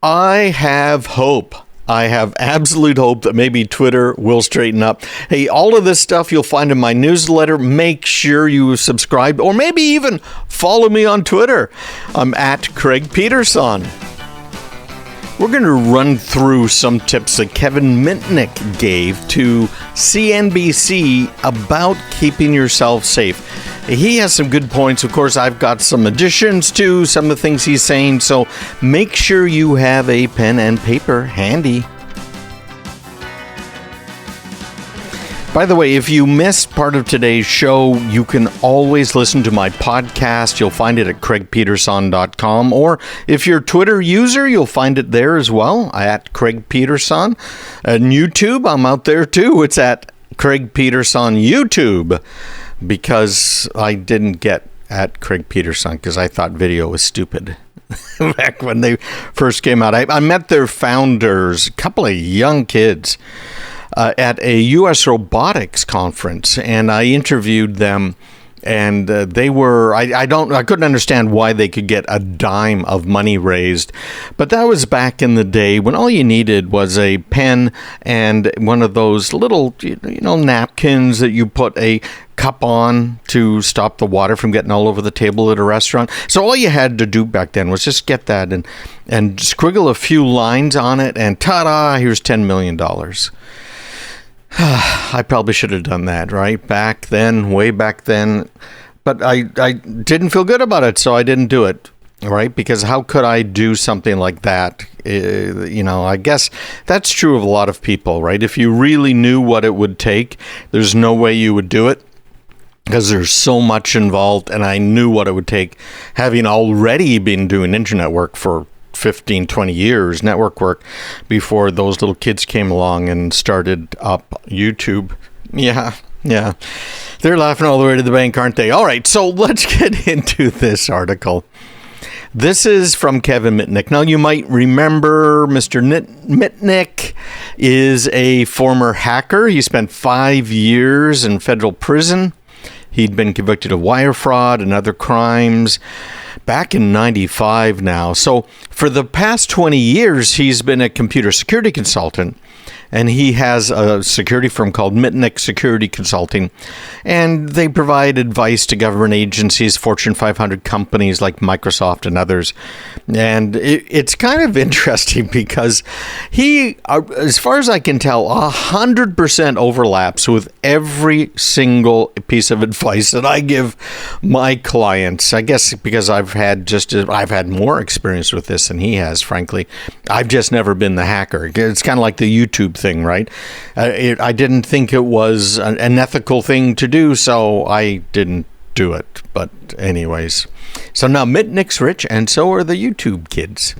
I have hope. I have absolute hope that maybe Twitter will straighten up. Hey, all of this stuff you'll find in my newsletter. Make sure you subscribe or maybe even follow me on Twitter. I'm at Craig Peterson. We're going to run through some tips that Kevin Mitnick gave to CNBC about keeping yourself safe. He has some good points. Of course, I've got some additions to some of the things he's saying, so make sure you have a pen and paper handy. By the way, if you missed part of today's show, you can always listen to my podcast. You'll find it at craigpeterson.com. Or if you're a Twitter user, you'll find it there as well, at Craig Peterson. And YouTube, I'm out there too. It's at Craig Peterson YouTube, because I didn't get at Craig Peterson because I thought video was stupid. Back when they first came out, I met their founders, a couple of young kids, at a U.S. robotics conference, and I interviewed them, and they were, I couldn't understand why they could get a dime of money raised, but that was back in the day when all you needed was a pen and one of those little, napkins that you put a cup on to stop the water from getting all over the table at a restaurant. So all you had to do back then was just get that and scriggle a few lines on it, and ta-da, here's $10 million. I probably should have done that, right? Back then, way back then. But I didn't feel good about it, so I didn't do it, right? Because how could I do something like that? I guess that's true of a lot of people, right? If you really knew what it would take, there's no way you would do it, because there's so much involved, and I knew what it would take, having already been doing internet work for 15, 20 years, network work, before those little kids came along and started up YouTube. Yeah. They're laughing all the way to the bank, aren't they? All right, so let's get into this article. This is from Kevin Mitnick. Now, you might remember Mr. Mitnick is a former hacker. He spent 5 years in federal prison. He'd been convicted of wire fraud and other crimes back in 95 now. So for the past 20 years, he's been a computer security consultant, and he has a security firm called Mitnick Security Consulting, and they provide advice to government agencies, Fortune 500 companies like Microsoft and others. And it's kind of interesting because he, as far as I can tell, 100% overlaps with every single piece of advice that I give my clients. I guess because I've had more experience with this than he has, frankly. I've just never been the hacker. It's kind of like the YouTube thing, right? I didn't think it was an ethical thing to do, so I didn't do it. But anyways, so now Mitnick's rich, and so are the YouTube kids.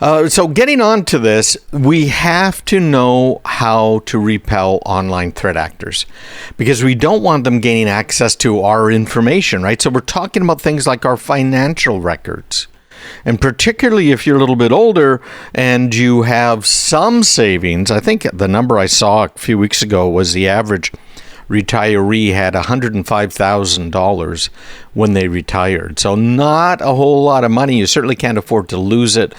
So getting on to this, we have to know how to repel online threat actors, because we don't want them gaining access to our information, right? So we're talking about things like our financial records. And particularly if you're a little bit older and you have some savings, I think the number I saw a few weeks ago was the average retiree had $105,000 when they retired. So not a whole lot of money. You certainly can't afford to lose it.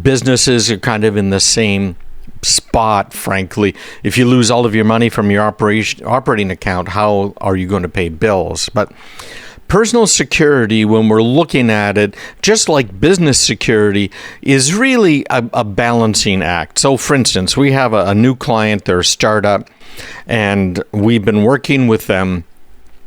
Businesses are kind of in the same spot, frankly. If you lose all of your money from your operating account, how are you going to pay bills? But personal security, when we're looking at it, just like business security, is really a balancing act. So, for instance, we have a new client, they're a startup, and we've been working with them.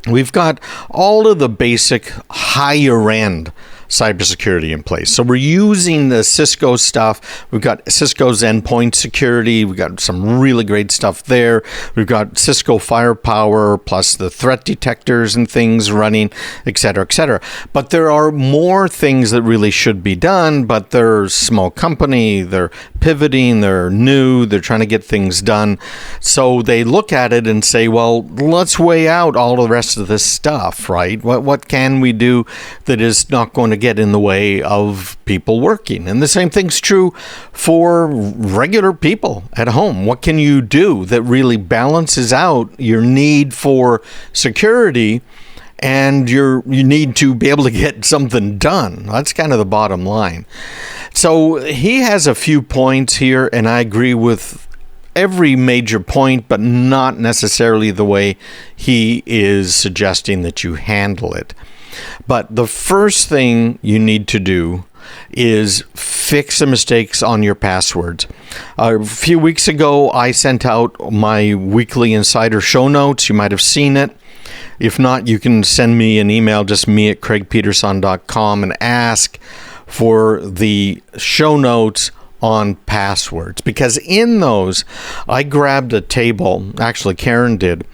We've got all of the basic higher end cybersecurity in place. So we're using the Cisco stuff. We've got Cisco's endpoint security. We've got some really great stuff there. We've got Cisco Firepower plus the threat detectors and things running, et cetera, et cetera. But there are more things that really should be done, but they're a small company. They're pivoting. They're new. They're trying to get things done. So they look at it and say, well, let's weigh out all the rest of this stuff, right? What can we do that is not going to get in the way of people working? And the same thing's true for regular people at home. What can you do that really balances out your need for security and you need to be able to get something done? That's kind of the bottom line. So he has a few points here, and I agree with every major point, but not necessarily the way he is suggesting that you handle it. But the first thing you need to do is fix the mistakes on your passwords. A few weeks ago, I sent out my weekly insider show notes. You might have seen it. If not, you can send me an email, just me@craigpeterson.com, and ask for the show notes on passwords, because in those I grabbed a table, actually Karen did,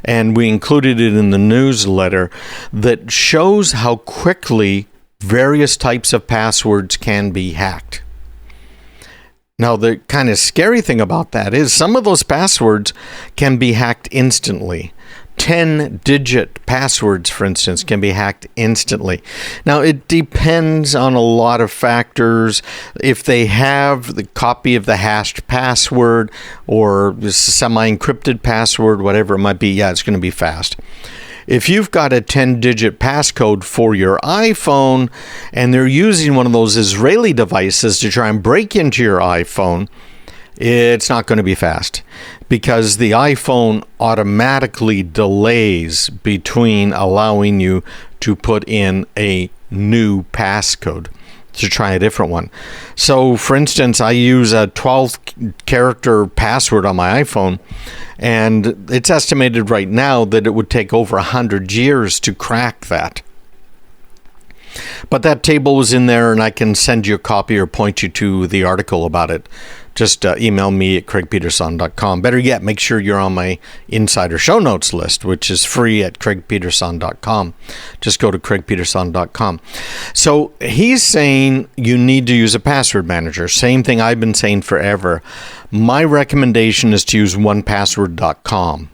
and we included it in the newsletter, that shows how quickly various types of passwords can be hacked. Now, the kind of scary thing about that is some of those passwords can be hacked instantly. 10-digit passwords, for instance, can be hacked instantly. Now, it depends on a lot of factors. If they have the copy of the hashed password or the semi-encrypted password, whatever it might be, yeah, it's going to be fast. If you've got a 10-digit passcode for your iPhone and they're using one of those Israeli devices to try and break into your iPhone, it's not going to be fast, because the iPhone automatically delays between allowing you to put in a new passcode to try a different one. So, for instance, I use a 12-character password on my iPhone, and it's estimated right now that it would take over 100 years to crack that. But that table was in there, and I can send you a copy or point you to the article about it. Just email me at craigpeterson.com. Better yet, make sure you're on my insider show notes list, which is free at craigpeterson.com. Just go to craigpeterson.com. So he's saying you need to use a password manager. Same thing I've been saying forever. My recommendation is to use onepassword.com.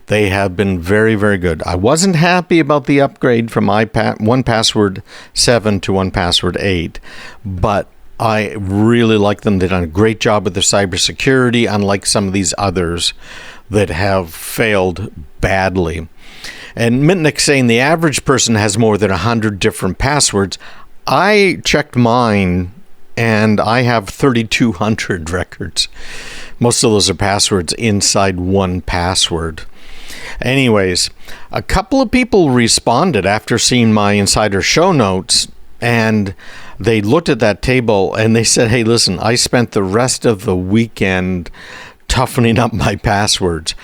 They have been very, very good. I wasn't happy about the upgrade from 1Password 7 to 1Password 8, but I really like them. They've done a great job with their cybersecurity, unlike some of these others that have failed badly. And Mitnick saying the average person has more than 100 different passwords. I checked mine, and I have 3,200 records. Most of those are passwords inside 1Password. Anyways, a couple of people responded after seeing my insider show notes, and they looked at that table and they said, hey, listen, I spent the rest of the weekend toughening up my passwords.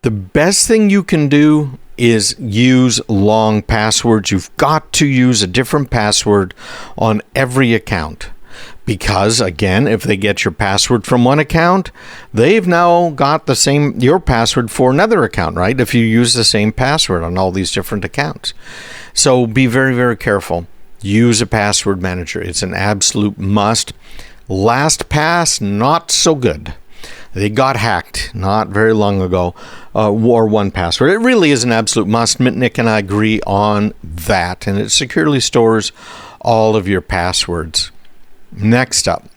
The best thing you can do is use long passwords. You've got to use a different password on every account. Because, again, if they get your password from one account, they've now got your password for another account, right? If you use the same password on all these different accounts. So be very, very careful. Use a password manager. It's an absolute must. LastPass, not so good. They got hacked not very long ago, or 1Password. It really is an absolute must. Mitnick and I agree on that, and it securely stores all of your passwords. Next up.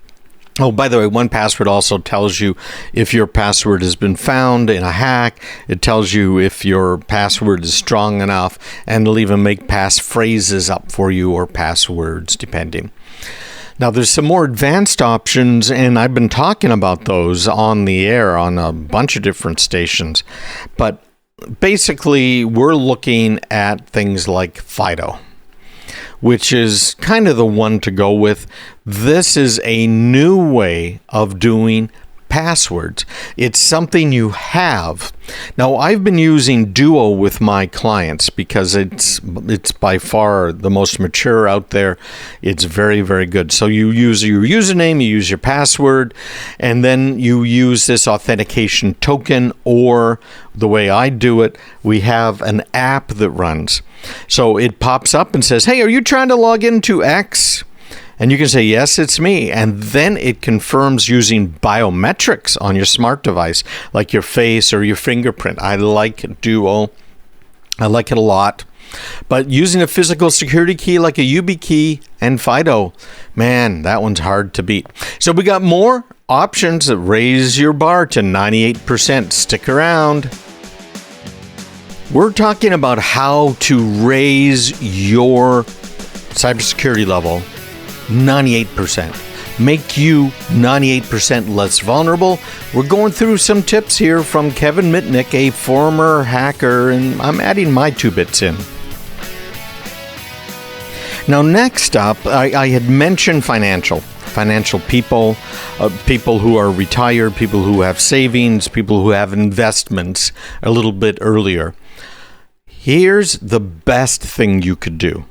Oh, by the way, 1Password also tells you if your password has been found in a hack. It tells you if your password is strong enough, and it'll even make passphrases up for you, or passwords, depending. Now, there's some more advanced options, and I've been talking about those on the air on a bunch of different stations. But basically, we're looking at things like FIDO, which is kind of the one to go with. This is a new way of doing passwords. It's something you have. Now, I've been using Duo with my clients because it's by far the most mature out there. It's very, very good. So you use your username, you use your password, and then you use this authentication token, or the way I do it, we have an app that runs. So it pops up and says, "Hey, are you trying to log into X?" And you can say, "Yes, it's me." And then it confirms using biometrics on your smart device, like your face or your fingerprint. I like Duo. I like it a lot. But using a physical security key like a YubiKey and FIDO, man, that one's hard to beat. So we got more options that raise your bar to 98%. Stick around. We're talking about how to raise your cybersecurity level 98%. Make you 98% less vulnerable. We're going through some tips here from Kevin Mitnick, a former hacker, and I'm adding my 2 bits in. Now, next up, I had mentioned financial people, people who are retired, people who have savings, people who have investments a little bit earlier. Here's the best thing you could do.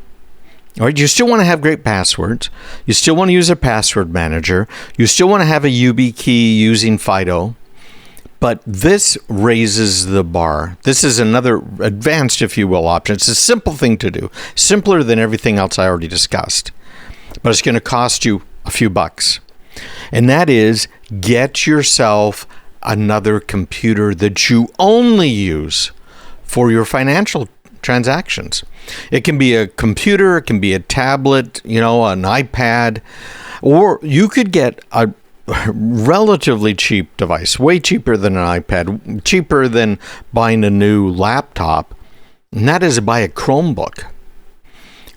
All right, you still want to have great passwords. You still want to use a password manager. You still want to have a YubiKey using FIDO. But this raises the bar. This is another advanced, if you will, option. It's a simple thing to do. Simpler than everything else I already discussed. But it's going to cost you a few bucks. And that is, get yourself another computer that you only use for your financial transactions. It can be a computer, it can be a tablet, an iPad, or you could get a relatively cheap device, way cheaper than an iPad, cheaper than buying a new laptop, and that is to buy a Chromebook.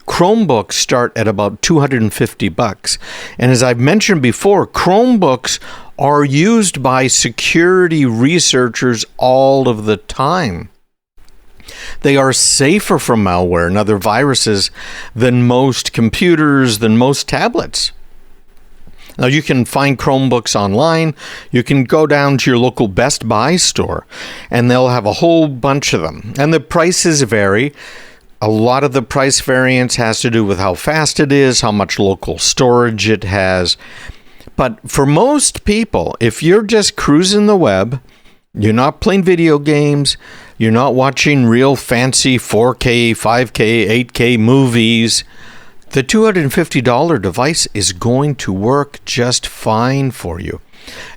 Chromebooks start at about $250. And as I've mentioned before, Chromebooks are used by security researchers all of the time. They are safer from malware and other viruses than most computers, than most tablets. Now, you can find Chromebooks online. You can go down to your local Best Buy store, and they'll have a whole bunch of them. And the prices vary. A lot of the price variance has to do with how fast it is, how much local storage it has. But for most people, if you're just cruising the web, you're not playing video games, you're not watching real fancy 4K, 5K, 8K movies, the $250 device is going to work just fine for you.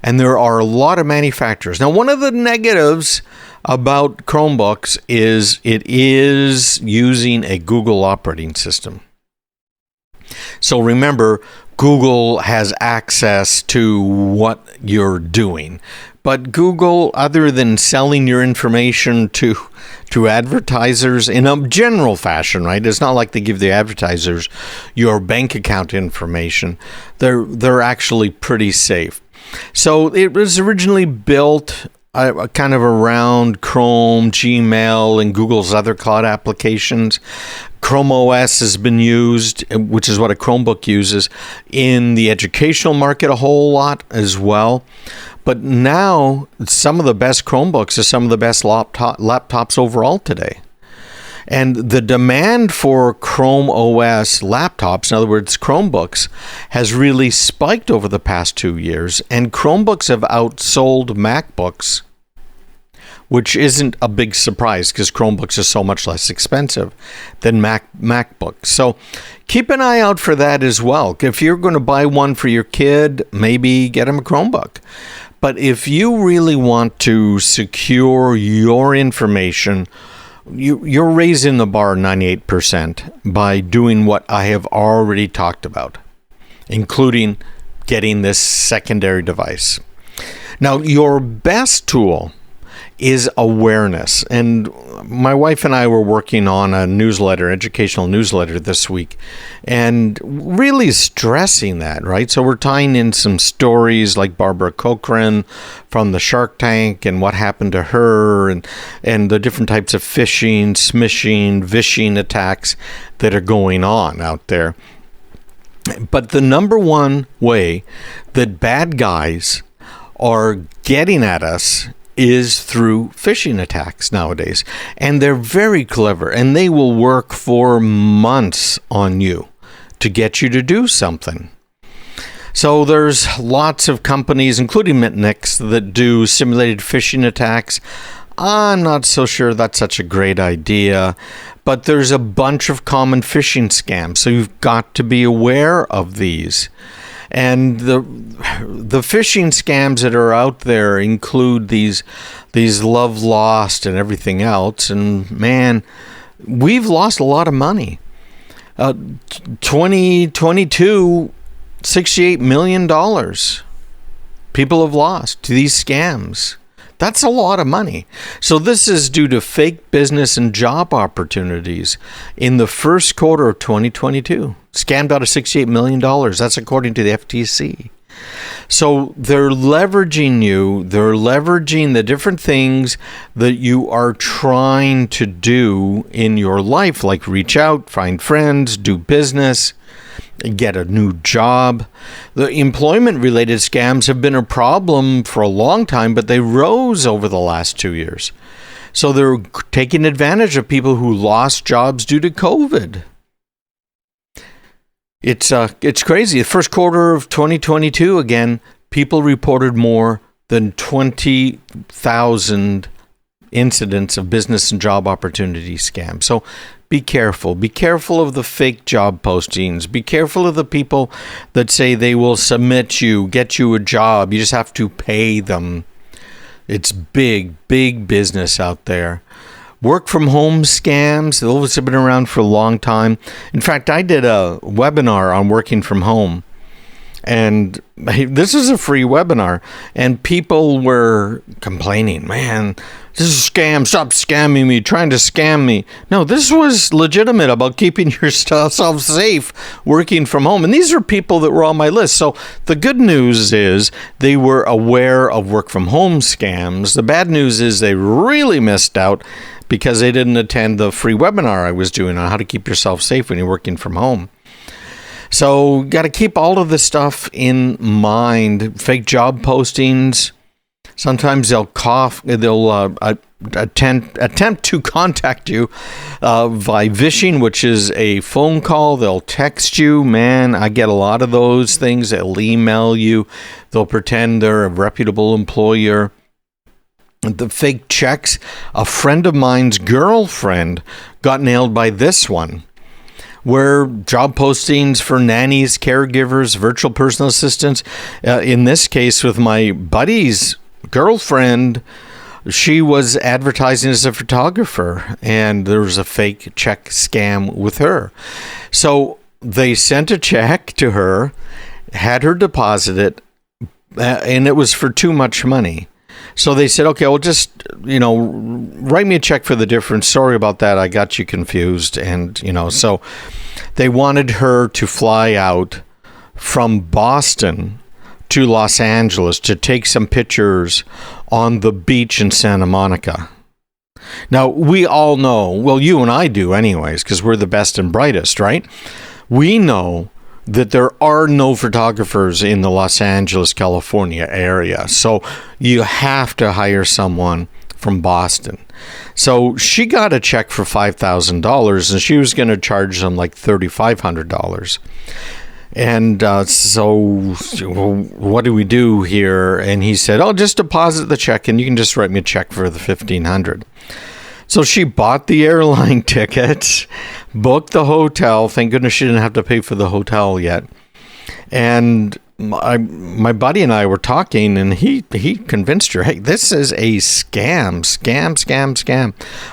And there are a lot of manufacturers. Now, one of the negatives about Chromebooks is it is using a Google operating system. So remember, Google has access to what you're doing. But Google, other than selling your information to advertisers in a general fashion, right? It's not like they give the advertisers your bank account information. They're actually pretty safe. So it was originally built kind of around Chrome, Gmail, and Google's other cloud applications. Chrome OS has been used, which is what a Chromebook uses, in the educational market a whole lot as well. But now, some of the best Chromebooks are some of the best laptops overall today. And the demand for Chrome OS laptops, in other words, Chromebooks, has really spiked over the past 2 years. And Chromebooks have outsold MacBooks, which isn't a big surprise because Chromebooks are so much less expensive than MacBooks. So keep an eye out for that as well. If you're going to buy one for your kid, maybe get him a Chromebook. But if you really want to secure your information, you're raising the bar 98% by doing what I have already talked about, including getting this secondary device. Now, your best tool is awareness. And my wife and I were working on a newsletter, educational newsletter this week, and really stressing that, right? So we're tying in some stories like Barbara Corcoran from the Shark Tank and what happened to her, and the different types of phishing, smishing, vishing attacks that are going on out there. But the number one way that bad guys are getting at us is through phishing attacks nowadays. And they're very clever, and they will work for months on you to get you to do something. So there's lots of companies, including Mitnick's, that do simulated phishing attacks. I'm not so sure that's such a great idea, but there's a bunch of common phishing scams, so you've got to be aware of these. And the phishing scams that are out there include these love lost and everything else. And man, we've lost a lot of money. 2022, $68 million people have lost to these scams. That's a lot of money. So this is due to fake business and job opportunities in the first quarter of 2022. Scammed out of $68 million. That's according to the FTC. So they're leveraging you. They're leveraging the different things that you are trying to do in your life, like reach out, find friends, do business, get a new job. The employment-related scams have been a problem for a long time, but they rose over the last 2 years. So they're taking advantage of people who lost jobs due to COVID. It's crazy. The first quarter of 2022, again, people reported more than 20,000 incidents of business and job opportunity scams. So be careful. Be careful of the fake job postings. Be careful of the people that say they will submit you, get you a job. You just have to pay them. It's big, big business out there. Work from home scams, those have been around for a long time. In fact, I did a webinar on working from home. And this is a free webinar, and people were complaining, man, this is a scam, stop scamming me, trying to scam me. No, this was legitimate about keeping yourself safe working from home. And these are people that were on my list. So the good news is they were aware of work from home scams. The bad news is they really missed out because they didn't attend the free webinar I was doing on how to keep yourself safe when you're working from home. So got to keep all of this stuff in mind. Fake job postings. Sometimes they'll attempt to contact you by vishing, which is a phone call. They'll text you. Man, I get a lot of those things. They'll email you. They'll pretend they're a reputable employer. The fake checks. A friend of mine's girlfriend got nailed by this one, where job postings for nannies, caregivers, virtual personal assistants. In this case, with my buddy's girlfriend, she was advertising as a photographer, and there was a fake check scam with her. So they sent a check to her, had her deposit it, and it was for too much money. So they said, okay, well, just, write me a check for the difference. Sorry about that. I got you confused. And, so they wanted her to fly out from Boston to Los Angeles to take some pictures on the beach in Santa Monica. Now, we all know, well, you and I do anyways, because we're the best and brightest, right? We know that there are no photographers in the Los Angeles, California area. So you have to hire someone from Boston. So she got a check for $5,000, and she was going to charge them like $3,500. And so what do we do here? And he said, oh, just deposit the check, and you can just write me a check for the $1,500. So she bought the airline ticket, booked the hotel. Thank goodness she didn't have to pay for the hotel yet. And my buddy and I were talking, and he convinced her, hey, this is a scam.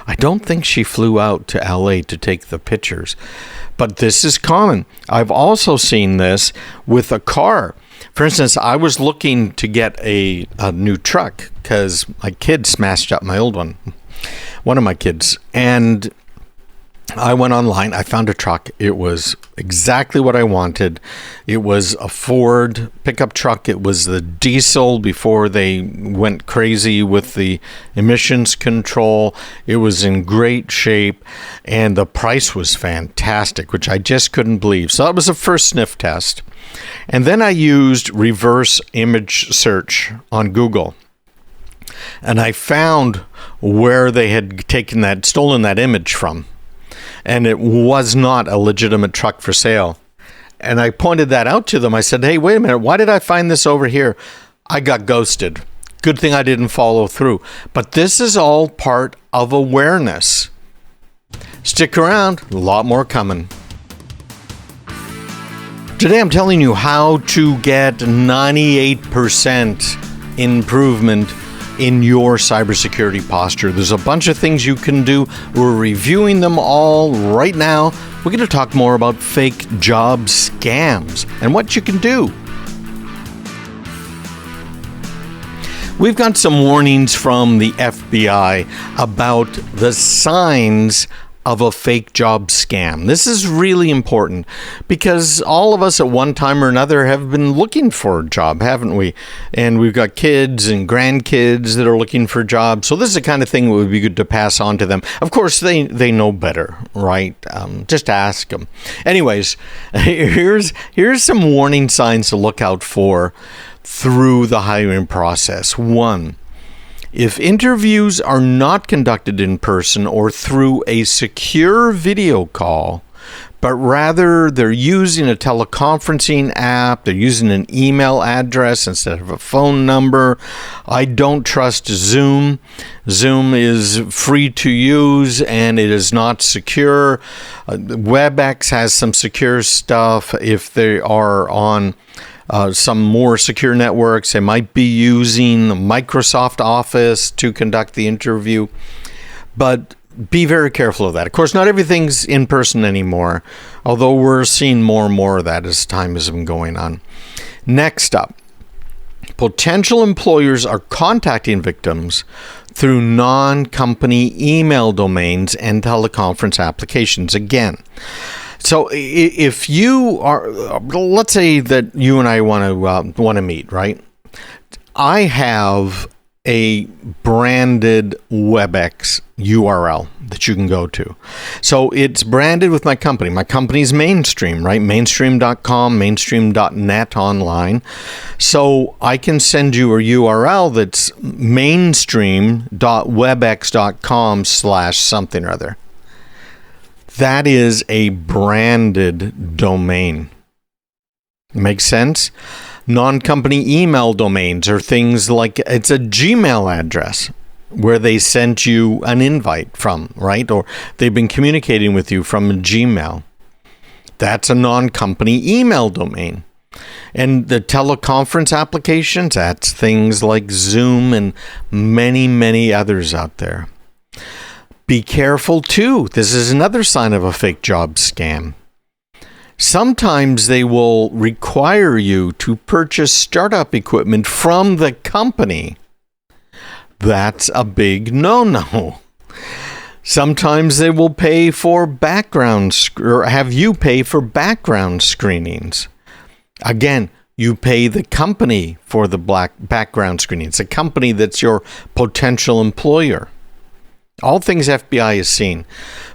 I don't think she flew out to LA to take the pictures, but this is common. I've also seen this with a car. For instance, I was looking to get a new truck because my kid smashed up my old one of my kids. And I went online. I found a truck. It was exactly what I wanted. It was a Ford pickup truck. It was the diesel before they went crazy with the emissions control. It was in great shape, and the price was fantastic, which I just couldn't believe. So that was the first sniff test. And then I used reverse image search on Google. And I found where they had stolen that image from. And it was not a legitimate truck for sale. And I pointed that out to them. I said, hey, wait a minute. Why did I find this over here? I got ghosted. Good thing I didn't follow through. But this is all part of awareness. Stick around. A lot more coming. Today I'm telling you how to get 98% improvement in your cybersecurity posture. There's a bunch of things you can do. We're reviewing them all right now. We're going to talk more about fake job scams and what you can do. We've got some warnings from the FBI about the signs of a fake job scam. This is really important because all of us at one time or another have been looking for a job, haven't we? And we've got kids and grandkids that are looking for jobs. So this is the kind of thing that would be good to pass on to them. Of course, they know better, right? Just ask them. Anyways, here's some warning signs to look out for through the hiring process. 1, if interviews are not conducted in person or through a secure video call, but rather they're using a teleconferencing app, they're using an email address instead of a phone number. I don't trust Zoom. Zoom is free to use and it is not secure. WebEx has some secure stuff. If they are on some more secure networks, they might be using Microsoft Office to conduct the interview, but be very careful of that. Of course, not everything's in person anymore, although we're seeing more and more of that as time has been going on. Next up, potential employers are contacting victims through non-company email domains and teleconference applications. Again, so if you are, let's say that you and I want to meet, right? I have a branded WebEx URL that you can go to. So it's branded with my company. My company's Mainstream, right? Mainstream.com, mainstream.net online. So I can send you a URL that's mainstream.webex.com/something or other. That is a branded domain. Makes sense? Non-company email domains are things like it's a Gmail address where they sent you an invite from, right? Or they've been communicating with you from Gmail. That's a non-company email domain. And the teleconference applications, that's things like Zoom and many, many others out there. Be careful too. This is another sign of a fake job scam. Sometimes they will require you to purchase startup equipment from the company. That's a big no-no. Sometimes they will pay for or have you pay for background screenings. Again, you pay the company for the background screening. It's a company that's your potential employer. All things FBI has seen.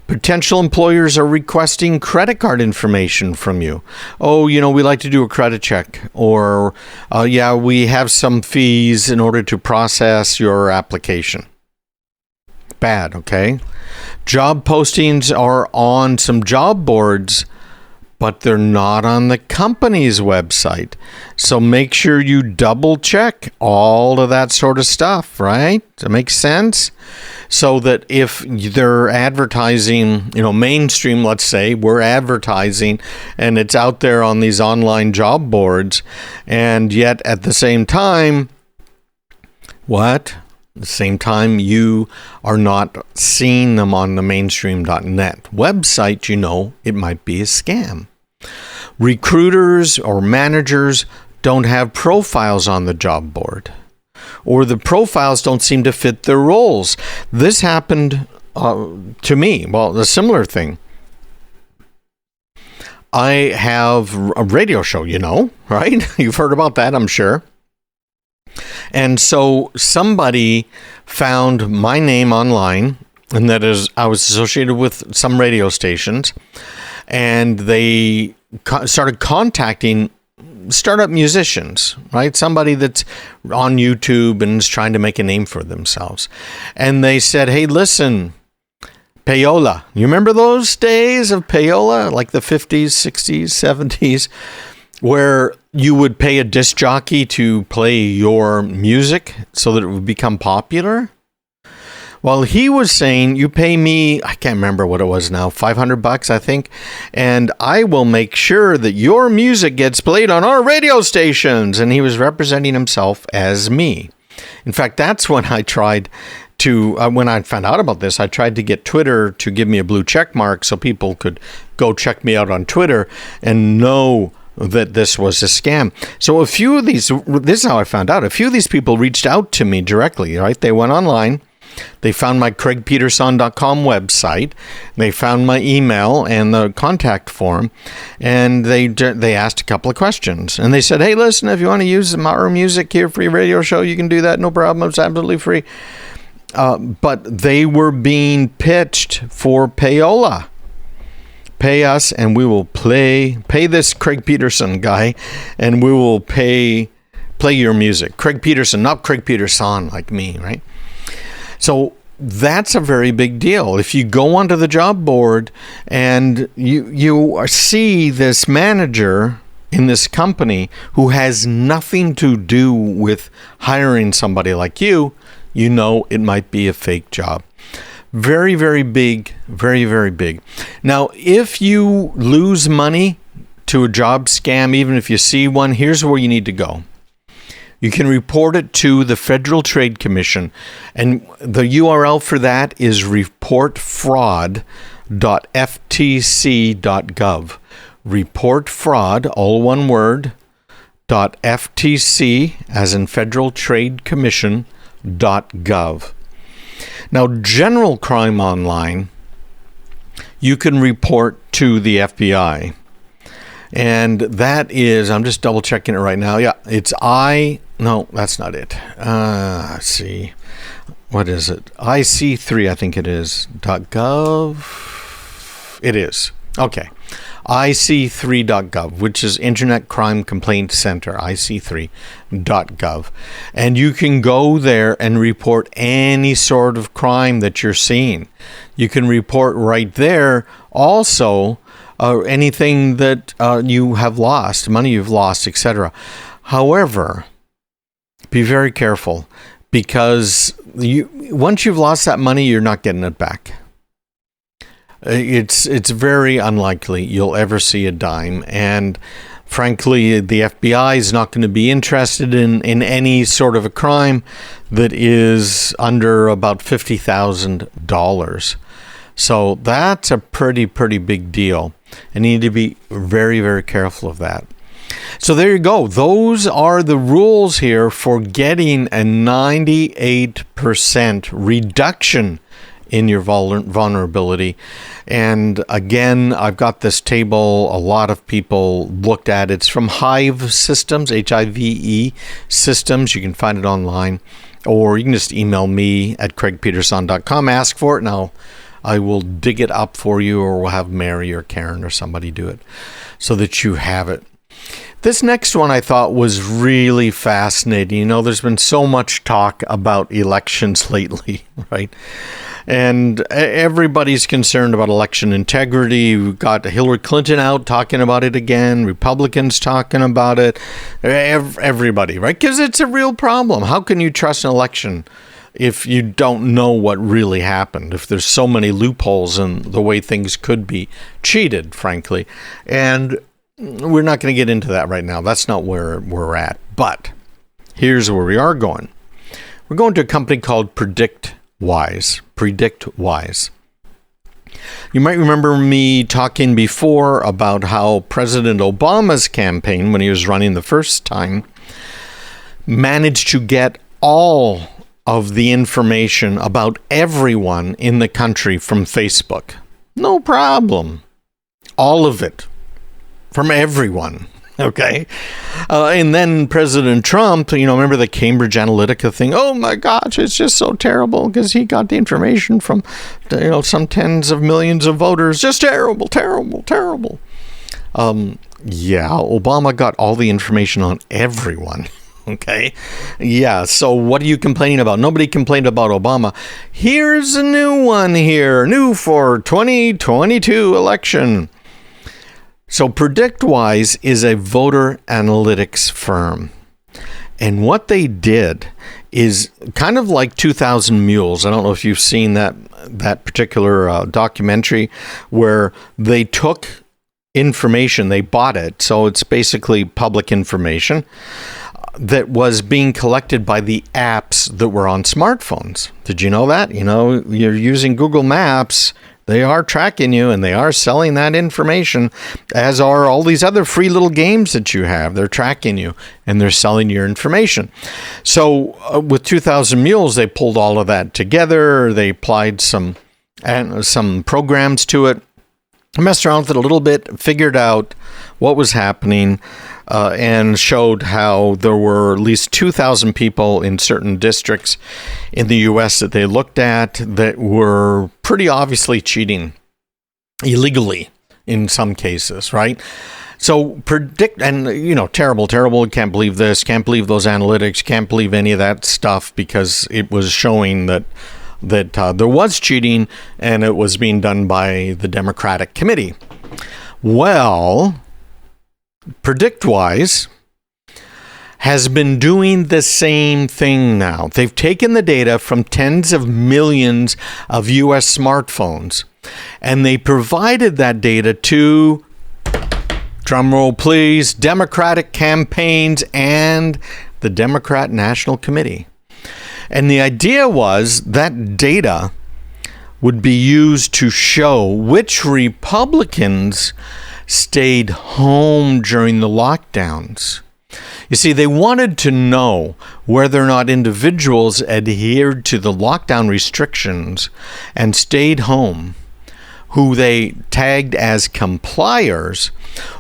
Potential employers are requesting credit card information from you. Oh, we like to do a credit check. Or, we have some fees in order to process your application. Bad, okay? Job postings are on some job boards, but they're not on the company's website. So make sure you double check all of that sort of stuff, right? Does that make sense? So that if they're advertising, Mainstream, let's say, we're advertising and it's out there on these online job boards, and yet at the same time, At the same time, you are not seeing them on the mainstream.net website, it might be a scam. Recruiters or managers don't have profiles on the job board, or the profiles don't seem to fit their roles. This happened to me. Well, a similar thing. I have a radio show, right? You've heard about that, I'm sure. And so somebody found my name online, and that is, I was associated with some radio stations, and they started contacting startup musicians, right? Somebody that's on YouTube and is trying to make a name for themselves. And they said, hey, listen, payola. You remember those days of payola, like the 50s, 60s, 70s, where you would pay a disc jockey to play your music so that it would become popular? Well, he was saying, you pay me, I can't remember what it was now, $500, I think, and I will make sure that your music gets played on our radio stations. And he was representing himself as me. In fact, that's when I tried to, when I found out about this, I tried to get Twitter to give me a blue check mark so people could go check me out on Twitter and know that this was a scam. So a few of these, this is how I found out, a few of these people reached out to me directly, right? They went online. They found my craigpeterson.com website. They found my email and the contact form, and they asked a couple of questions. And they said, hey, listen, if you want to use our music here for your radio show, you can do that. No problem. It's absolutely free. But they were being pitched for payola. Pay us, and we will pay this Craig Peterson guy, and we will play your music. Craig Peterson, not Craig Peterson like me, right? So that's a very big deal. If you go onto the job board and you see this manager in this company who has nothing to do with hiring somebody like you, you know it might be a fake job. Very, very big, very, very big. Now, if you lose money to a job scam, even if you see one, here's where you need to go. You can report it to the Federal Trade Commission, and the URL for that is reportfraud.ftc.gov. Reportfraud, all one word, .ftc, as in Federal Trade Commission, .gov. Now, general crime online, you can report to the FBI. And that is, I'm just double checking it right now. Yeah, it's no, that's not it. Let's see. What is it? IC3, I think it is. .gov. It is. Okay. IC3.gov, which is Internet Crime Complaint Center, IC3.gov. And you can go there and report any sort of crime that you're seeing. You can report right there also anything that you have lost, money you've lost, etc. However, be very careful, because once you've lost that money, you're not getting it back. It's very unlikely you'll ever see a dime, and frankly, the FBI is not going to be interested in any sort of a crime that is under about $50,000. So that's a pretty big deal, and you need to be very, very careful of that. So there you go. Those are the rules here for getting a 98% reduction in your vulnerability. And again, I've got this table a lot of people looked at. It's from Hive Systems, Hive Systems. You can find it online, or you can just email me at craigpeterson.com, ask for it, and I will dig it up for you, or we'll have Mary or Karen or somebody do it so that you have it. This next one I thought was really fascinating. You know, there's been so much talk about elections lately, right? And everybody's concerned about election integrity. We've got Hillary Clinton out talking about it again, Republicans talking about it, everybody, right? Because it's a real problem. How can you trust an election if you don't know what really happened, if there's so many loopholes in the way things could be cheated, frankly? And we're not going to get into that right now. That's not where we're at. But here's where we are going. We're going to a company called PredictWise. You might remember me talking before about how President Obama's campaign, when he was running the first time, managed to get all of the information about everyone in the country from Facebook. No problem. All of it. From everyone. Okay. And then President Trump, remember the Cambridge Analytica thing? Oh my gosh, it's just so terrible because he got the information from, some tens of millions of voters. Just terrible, terrible, terrible. Yeah, Obama got all the information on everyone. Okay. Yeah. So what are you complaining about? Nobody complained about Obama. Here's a new one here. New for 2022 election. So PredictWise is a voter analytics firm. And what they did is kind of like 2000 Mules. I don't know if you've seen that particular documentary where they took information, they bought it. So it's basically public information that was being collected by the apps that were on smartphones. Did you know that? You're using Google Maps. They are tracking you and they are selling that information, as are all these other free little games that you have. They're tracking you and they're selling your information. So with 2000 Mules, they pulled all of that together. They applied some programs to it, messed around with it a little bit, figured out what was happening, and showed how there were at least 2,000 people in certain districts in the U.S. that they looked at that were pretty obviously cheating illegally in some cases, right? So terrible, can't believe this, can't believe those analytics, can't believe any of that stuff because it was showing that there was cheating and it was being done by the Democratic Committee. Well, PredictWise has been doing the same thing now. They've taken the data from tens of millions of U.S. smartphones, and they provided that data to, drumroll please, Democratic campaigns and the Democrat National Committee. And the idea was that data would be used to show which Republicans stayed home during the lockdowns. You see, they wanted to know whether or not individuals adhered to the lockdown restrictions and stayed home, who they tagged as compliers,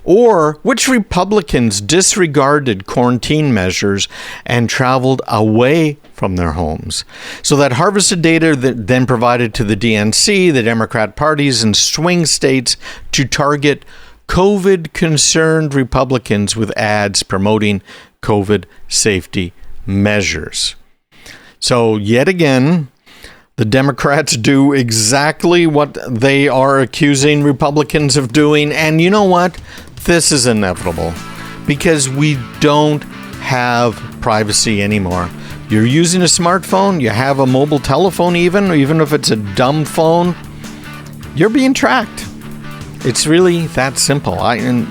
or which Republicans disregarded quarantine measures and traveled away from their homes. So that harvested data that then provided to the DNC, the Democrat parties, and swing states to target COVID-concerned Republicans with ads promoting COVID safety measures. So yet again, the Democrats do exactly what they are accusing Republicans of doing. And you know what? This is inevitable because we don't have privacy anymore. You're using a smartphone, you have a mobile telephone even if it's a dumb phone, you're being tracked. It's really that simple. I don't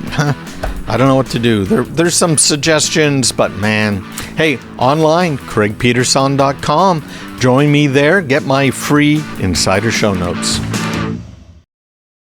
know what to do. There's some suggestions, but man, hey, online, craigpeterson.com. Join me there. Get my free insider show notes.